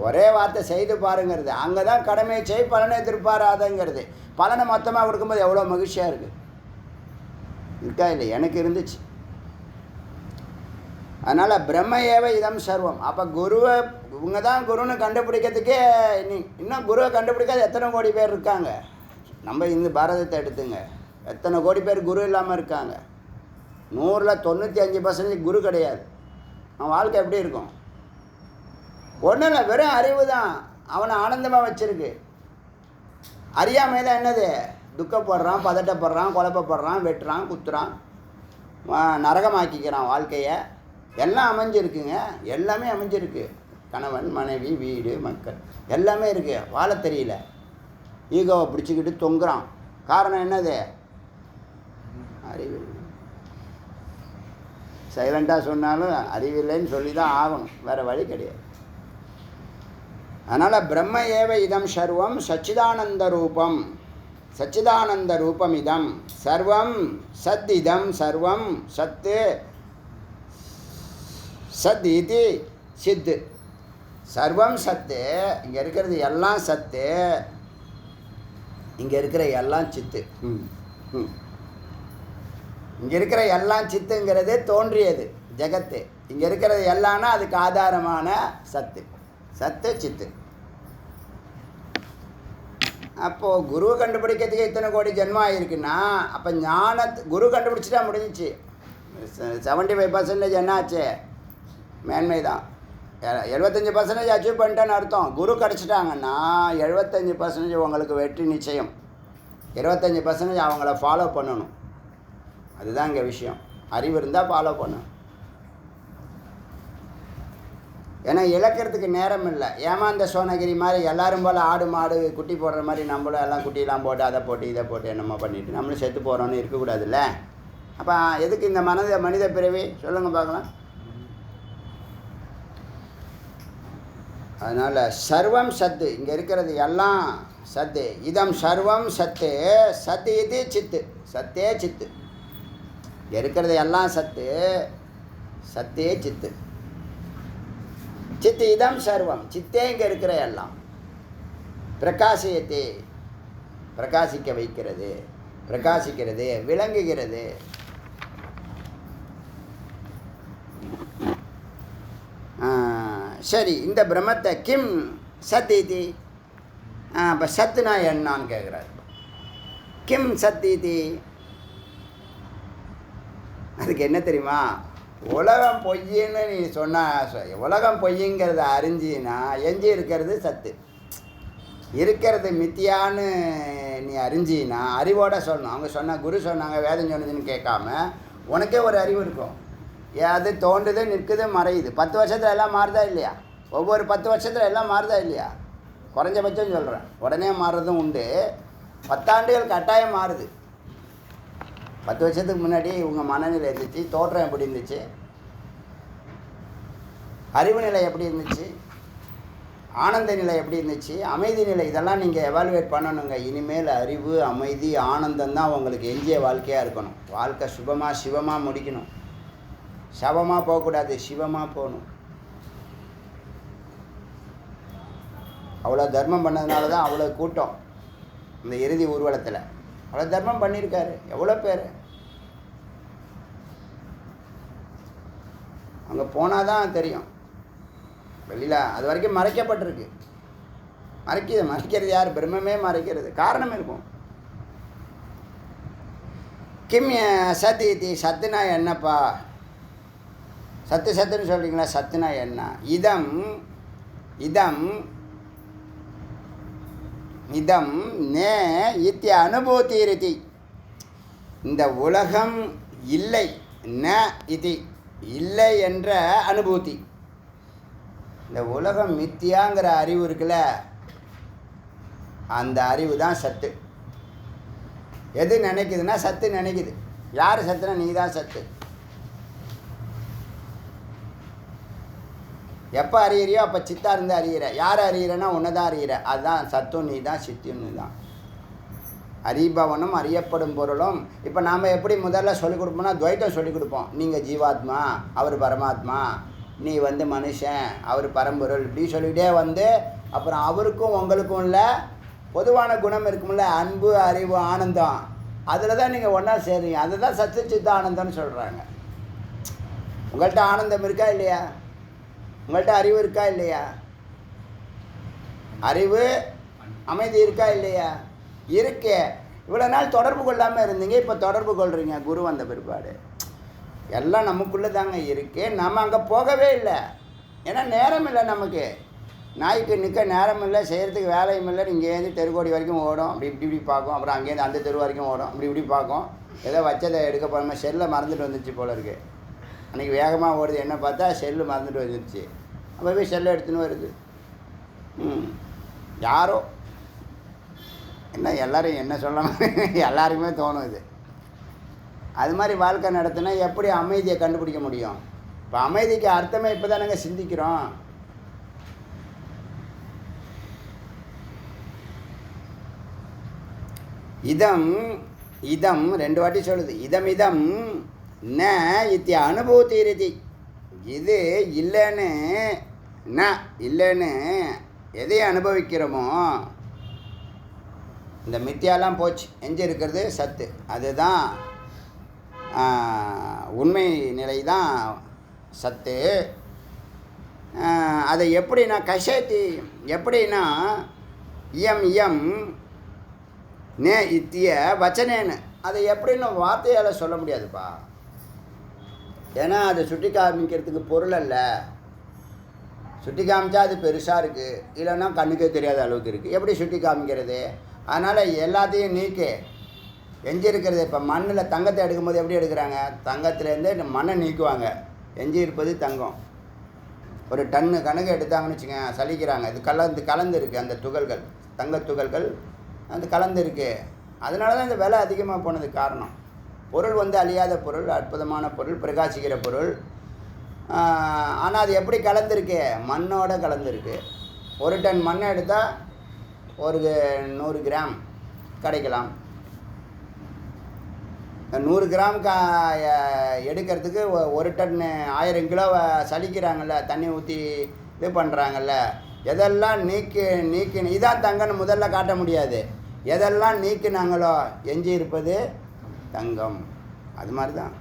ஒரே வார்த்தை செய்து பாருங்கிறது. அங்கே தான் கடமையை செய் பலனை எதிர்பாராதங்கிறது. பலனை மொத்தமாக கொடுக்கும்போது எவ்வளோ மகிழ்ச்சியாக இருக்குது இருக்கா இல்லை? எனக்கு இருந்துச்சு. அதனால் பிரம்ம ஏவ இதம் சர்வம். அப்போ குருவை இவங்க தான் குருன்னு கண்டுபிடிக்கிறதுக்கே இன்னும் குருவை கண்டுபிடிக்காத எத்தனை கோடி பேர் இருக்காங்க. நம்ம இந்த பாரதத்தை எடுத்துங்க, எத்தனை கோடி பேர் குரு இல்லாமல் இருக்காங்க. 100ல் 95% குரு கிடையாது. அவன் வாழ்க்கை எப்படி இருக்கும்? ஒன்றும் இல்லை, வெறும் அறிவு தான் அவனை ஆனந்தமாக வச்சுருக்கு. அறியாமையில் என்னது? துக்கப்படுறான், பதட்டப்படுறான், குழப்பப்படுறான், வெட்டுறான், குத்துறான், நரகமாக்கிக்கிறான் வாழ்க்கையை. எல்லாம் அமைஞ்சிருக்குங்க, எல்லாமே அமைஞ்சிருக்கு. கணவன், மனைவி, வீடு, மக்கள் எல்லாமே இருக்குது. வாழ தெரியல, ஈகோவை பிடிச்சிக்கிட்டு தொங்குறான். காரணம் என்னது? அறிவு. சைலண்ட்டாக சொன்னாலும் அறிவில்லைன்னு சொல்லி தான் ஆகணும், வேறு வழி கிடையாது. அதனால் பிரம்ம ஏவ இதம் சர்வம் சச்சிதானந்த ரூபம். சச்சிதானந்த ரூபம் இதம் சர்வம் சத். இதம் சர்வம் சத்து. சத் இது சித்து. சர்வம் சத்து. இங்கே இருக்கிறது எல்லாம் சத்து, இங்கே இருக்கிற எல்லாம் சித்து. இங்கே இருக்கிற எல்லாம் சித்துங்கிறது தோன்றியது ஜெகத்து. இங்கே இருக்கிறது எல்லாம்னா அதுக்கு ஆதாரமான சத்து. சத்து சித்து. அப்போது குருவை கண்டுபிடிக்கிறதுக்கு இத்தனை கோடி ஜென்மம் ஆகிருக்குன்னா அப்போ குரு கண்டுபிடிச்சிட்டா முடிஞ்சிச்சு. 75% என்னாச்சு? மேன்மை தான். 75% அச்சீவ் பண்ணிட்டேன்னு அர்த்தம். குரு கிடச்சிட்டாங்கன்னா 75% உங்களுக்கு வெற்றி நிச்சயம். 25% அவங்கள ஃபாலோ பண்ணணும். அதுதான் இங்கே விஷயம். அறிவு இருந்தால் ஃபாலோ பண்ணணும். ஏன்னா இழக்கிறதுக்கு நேரம் இல்லை. ஏமாந்த சோனகிரி மாதிரி எல்லோரும் போல் ஆடு மாடு குட்டி போடுற மாதிரி நம்மளும் எல்லாம் குட்டிலாம் போட்டு அதை போட்டு இதை போட்டு என்னமோ பண்ணிவிட்டு நம்மளும் செத்து போகிறோன்னு இருக்கக்கூடாதுல்ல. அப்போ எதுக்கு இந்த மனித பிறவி சொல்லுங்கள் பார்க்கலாம். அதனால் சர்வம் சத்து. இங்கே இருக்கிறது எல்லாம் சத்து. இதம் சர்வம் சத்து. சத்து இது சித்து. சத்தே சித்து. இங்கே இருக்கிறது எல்லாம் சத்து, சத்தே சித்து. சித்து இதம் சர்வம். சித்தே இங்கே இருக்கிற எல்லாம். பிரகாசியத்தை பிரகாசிக்க வைக்கிறது, பிரகாசிக்கிறது, விளங்குகிறது. சரி, இந்த பிரம்மத்தை கிம் சத் இது. இப்போ சத்துனா என்னான்னு கேட்குறாரு. கிம் சத் இது, அதுக்கு என்ன தெரியுமா? உலகம் பொய்ன்னு நீ சொன்னால், உலகம் பொய்ங்கிறத அறிஞ்சின்னா எஞ்சி இருக்கிறது சத்து. இருக்கிறது மித்தியான்னு நீ அறிஞ்சின்னா அறிவோட சொல்லணும். அவங்க சொன்னால் குரு சொன்னாங்க, வேதம் சொன்னதுன்னு கேட்காம உனக்கே ஒரு அறிவு இருக்கும். அது தோன்றுது, நிற்குது, மறையுது. 10 வருஷத்தில் எல்லாம் மாறுதா இல்லையா? ஒவ்வொரு 10 வருஷத்தில் எல்லாம் மாறுதா இல்லையா? குறைஞ்சபட்சம் சொல்கிறேன். உடனே மாறுறதும் உண்டு. 10 ஆண்டுகள் கட்டாயம் மாறுது. 10 வருஷத்துக்கு முன்னாடி உங்கள் மனநிலை இருந்துச்சு, தோற்றம் எப்படி இருந்துச்சு, அறிவு நிலை எப்படி இருந்துச்சு, ஆனந்த நிலை எப்படி இருந்துச்சு, அமைதி நிலை, இதெல்லாம் நீங்கள் எவாலுவேட் பண்ணணுங்க. இனிமேல் அறிவு, அமைதி, ஆனந்தம் தான் உங்களுக்கு எஞ்சிய வாழ்க்கையாக இருக்கணும். வாழ்க்கை சுபமாக சிவமாக முடிக்கணும். சவமாக போகக்கூடாது, சிவமாக போகணும். அவ்வளோ தர்மம் பண்ணதுனால தான் அவ்வளோ கூட்டம் இந்த இறுதி ஊர்வலத்தில். அவ்வளோ தர்மம் பண்ணியிருக்காரு. எவ்வளோ பேர் அங்கே போனால் தான் தெரியும். வெளியில் அது வரைக்கும் மறைக்கப்பட்டிருக்கு. மறைக்கிறது யார்? பிரம்மமே மறைக்கிறது. காரணம் இருக்கும். கிம் சத்து இது சத்துனா என்னப்பா? சத்துன்னு சொல்கிறீங்களா? சத்துனா என்ன? இதம் இதம் இதம் நே இத்திய அனுபூதி ரீதி. இந்த உலகம் இல்லை. ந இது இல்லை என்ற அனுபூதி. இந்த உலகம் மித்தியாங்கிற அறிவு இருக்குல்ல, அந்த அறிவு தான் சத்து. எது நினைக்குதுன்னா சத்து நினைக்குது. யார் சத்துனா நீ தான் சத்து. எப்போ அறியிறியோ அப்போ சித்தா இருந்து அறியிற. யார் அறியிறன்னா ஒன்று தான் அறியிற. அதுதான் சத்தும் நீ தான், சித்தியும் நீ தான். அறிபவனும் அறியப்படும் பொருளும். இப்போ நாம் எப்படி முதல்ல சொல்லிக் கொடுப்போம்னா துவைத்தம் சொல்லிக் கொடுப்போம். நீங்கள் ஜீவாத்மா, அவர் பரமாத்மா, நீ மனுஷன், அவர் பரம்பொருள், இப்படி சொல்லிகிட்டே அப்புறம் அவருக்கும் உங்களுக்கும் உள்ள பொதுவான குணம் இருக்கும்ல, அன்பு, அறிவு, ஆனந்தம், அதில் தான் நீங்கள் ஒன்றா சேருங்க. அதுதான் சத்து சித்த ஆனந்தம்னு சொல்கிறாங்க. உங்கள்கிட்ட ஆனந்தம் இருக்கா இல்லையா? உங்கள்கிட்ட அறிவு இருக்கா இல்லையா? அறிவு அமைதி இருக்கா இல்லையா? இருக்கே. இவ்வளோ நாள் தொடர்பு கொள்ளாமல் இருந்தீங்க, இப்போ தொடர்பு கொள்கிறீங்க குரு வந்த பிற்பாடு. எல்லாம் நமக்குள்ளே தாங்க இருக்கு. நம்ம அங்கே போகவே இல்லை. ஏன்னா நேரம் இல்லை நமக்கு. நாய்க்கு நிற்க நேரம் இல்லை, செய்கிறதுக்கு வேலையும் இல்லை. இங்கேருந்து தெருக்கோடி வரைக்கும் ஓடும், அப்படி இப்படி பார்க்கும். அப்புறம் அங்கேருந்து அந்த தெரு வரைக்கும் ஓடும், இப்படி பார்க்கும். ஏதோ வச்சதை எடுக்க போகாமல் செல்லை மறந்துட்டு வந்துச்சு போல இருக்குது. அன்றைக்கி வேகமாக ஓடுது, என்ன பார்த்தா செல்லு மறந்துட்டு வந்துடுச்சு. அப்போ போய் செல்லை எடுத்துன்னு வருது. யாரோ என்ன எல்லோரும் என்ன சொல்லலாம், எல்லாருக்குமே தோணும் இது. அது மாதிரி வாழ்க்கை நடத்தினா எப்படி அமைதியை கண்டுபிடிக்க முடியும்? இப்போ அமைதிக்கு அர்த்தமே இப்போ தானங்க சிந்திக்கிறோம். இதம் இதம் 2 வாட்டி சொல்லுது. இதம் இதம் ந இத்திய அனுபூதி ரீதி. இது இல்லைன்னு ந இல்லைன்னு எதை அனுபவிக்கிறோமோ இந்த மித்தியாலாம் போச்சு, எஞ்சி இருக்கிறது சத்து. அதுதான் உண்மை நிலை தான் சத்து. அதை எப்படின்னா கஷேத்தி, எப்படின்னா இயம் இயம் நே இத்திய வச்சனேன்னு, அதை எப்படின்னு வார்த்தையால் சொல்ல முடியாதுப்பா. ஏன்னா அதை சுட்டி காமிக்கிறதுக்கு பொருள் அல்ல. சுட்டி காமிச்சா அது பெருசாக இருக்குது, இல்லைன்னா கண்ணுக்கே தெரியாத அளவுக்கு இருக்குது. எப்படி சுட்டி காமிக்கிறது? அதனால் எல்லாத்தையும் நீக்கே எஞ்சி இருக்கிறது. இப்போ மண்ணில் தங்கத்தை எடுக்கும்போது எப்படி எடுக்கிறாங்க? தங்கத்துலேருந்து மண்ணை நீக்குவாங்க, எஞ்சி இருப்பது தங்கம். ஒரு டன்னு கணக்கு எடுத்தாங்கன்னு வச்சுக்கோங்க, சலிக்கிறாங்க. இது கலந்து இருக்குது, அந்த துகள்கள், தங்கத் துகள்கள் அது கலந்து இருக்குது. அதனால தான் இந்த விலை அதிகமாக போனதுக்கு காரணம். பொருள் அழியாத பொருள், அற்புதமான பொருள், பிரகாசிக்கிற பொருள். ஆனால் அது எப்படி கலந்துருக்கு? மண்ணோட கலந்துருக்கு. 1 டன் மண்ணை எடுத்தால் ஒரு 100 கிராம் கிடைக்கலாம். 100 கிராம் எடுக்கிறதுக்கு 1 டன் 1000 கிலோ சலிக்கிறாங்கல்ல, தண்ணி ஊற்றி இது பண்ணுறாங்கல்ல. எதெல்லாம் நீக்கி இதான் தங்கன்னு முதல்ல காட்ட முடியாது. எதெல்லாம் நீக்கினாங்களோ எஞ்சி இருப்பது தங்கம். அது மாதிரி தான்.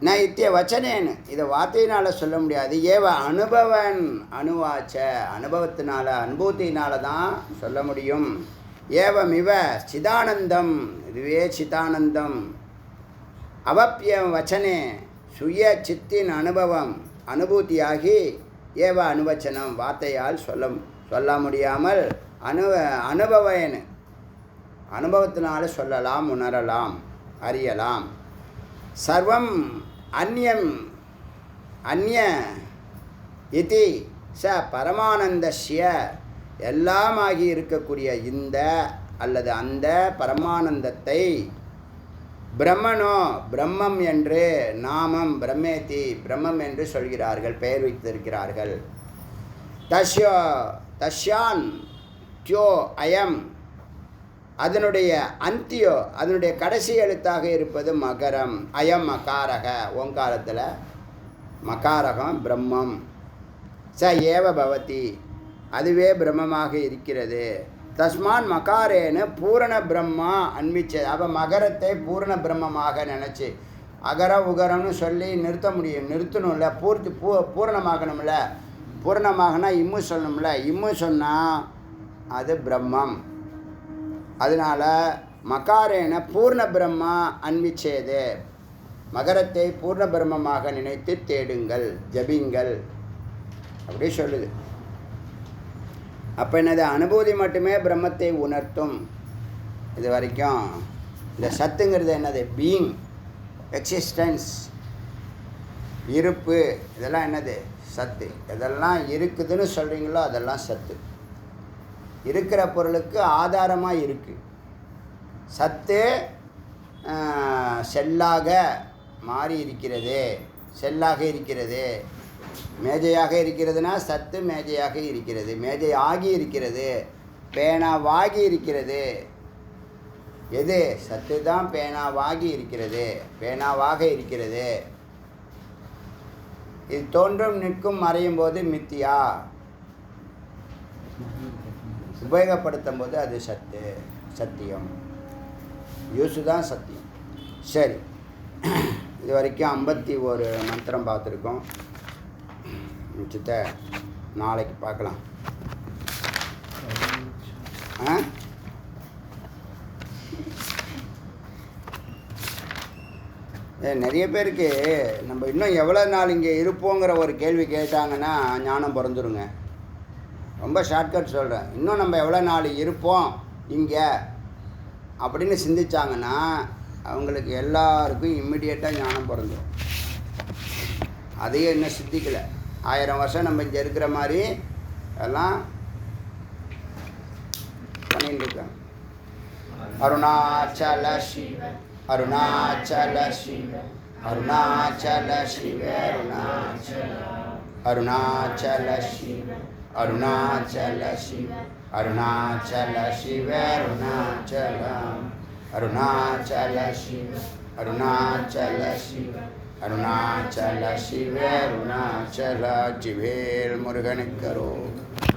நான் இத்திய வச்சனேன்னு இதை வார்த்தையினால் சொல்ல முடியாது. ஏவ அனுபவன் அணுவாச்ச, அனுபவத்தினால அனுபூத்தினால தான் சொல்ல முடியும். ஏவம் இவ சிதானந்தம், இதுவே சிதானந்தம். அவப்பியம் வச்சனே சுய சித்தின் அனுபவம் அனுபூதியாகி ஏவ அனுவச்சனம், வார்த்தையால் சொல்ல முடியாமல் அனுபவன் அனுபவத்தினால சொல்லலாம், உணரலாம், அறியலாம். சர்வம் அந்நியம் அந்நிய இதி ச பரமானந்தஸ்ய, எல்லாமாகி இருக்கக்கூடிய இந்த அல்லது அந்த பரமானந்தத்தை பிரம்மனோ பிரம்மம் என்று, நாமம் பிரம்மேதி பிரம்மம் என்று சொல்கிறார்கள், பெயர் வைத்திருக்கிறார்கள். தஸ்யான் தியோ அயம், அதனுடைய அந்தியோ, அதனுடைய கடைசி எழுத்தாக இருப்பது மகரம். அயம் மகாரக, ஓங்காரத்தில் மகாரகம் பிரம்மம். ச ஏவ பவதி, அதுவே பிரம்மமாக இருக்கிறது. தஸ்மான் மகாரேன பூரண பிரம்மா அன்பிச்சது. அப்போ மகரத்தை பூரண பிரம்மமாக நினச்சி அகர உகரம்னு சொல்லி நிறுத்த முடியும், நிறுத்தணும்ல, பூரணமாகணும்ல. பூரணமாகனா இம்மு சொல்லணும்ல, இம்மு சொன்னால் அது பிரம்மம். அதனால் மகாரேன பூர்ண பிரம்மா அன்பிச்சேது. மகரத்தை பூர்ண பிரம்மமாக நினைத்து தேடுங்கள், ஜபிங்கள் அப்படி சொல்லுது. அப்போ என்னது, அனுபூதி மட்டுமே பிரம்மத்தை உணர்த்தும். இது வரைக்கும் இந்த சத்துங்கிறது என்னது, பீயிங், எக்ஸிஸ்டன்ஸ், இருப்பு, இதெல்லாம் என்னது சத்து. எதெல்லாம் இருக்குதுன்னு சொல்கிறீங்களோ அதெல்லாம் சத்து. இருக்கிற பொருளுக்கு ஆதாரமாக இருக்குது. சத்து செல்லாக மாறி இருக்கிறது, செல்லாக இருக்கிறது. மேஜையாக இருக்கிறதுனா சத்து மேஜையாக இருக்கிறது, மேஜை ஆகி இருக்கிறது, பேனாவாகி இருக்கிறது. எது, சத்து தான் பேனாவாகி இருக்கிறது, பேனாவாக இருக்கிறது. இது தோன்றும் நிற்கும் மறையும் போது மித்தியா, உபயோகப்படுத்தும் போது அது சத்து, சத்தியம். யூசு தான் சத்தியம். சரி, இது வரைக்கும் 51 மந்திரம் பார்த்துருக்கோம். மிச்சத்தை நாளைக்கு பார்க்கலாம். நிறைய பேருக்கு நம்ம இன்னும் எவ்வளோ நாள் இங்கே இருப்போங்கிற ஒரு கேள்வி கேட்டாங்கன்னா ஞானம் பிறந்துருங்க. ரொம்ப ஷார்ட்கட் சொல்கிறேன். இன்னும் நம்ம எவ்வளோ நாள் இருப்போம் இங்கே அப்படின்னு சிந்திச்சாங்கன்னா அவங்களுக்கு எல்லாருக்கும் இம்மிடியேட்டாக ஞானம் பிறந்துடும். அதையே இன்னும் சித்திக்கலை. 1000 வருஷம் நம்ம இங்கே இருக்கிற மாதிரி எல்லாம் பண்ணிட்டு இருக்காங்க. அருணாச்சல சிவ, அருணாச்சல சிவ, அருணாச்சல சிவ, அருணாச்சல சிவ, அருணாச்சல சிவ, அருணாச்சல சிவ, அருணாச்சலம், அருணாச்சல சிவ, அருணாச்சல சிவ, அருணாச்சல சிவ, அருணாச்சல. ஜிவேல் முருகனுக்கு அரோகரா.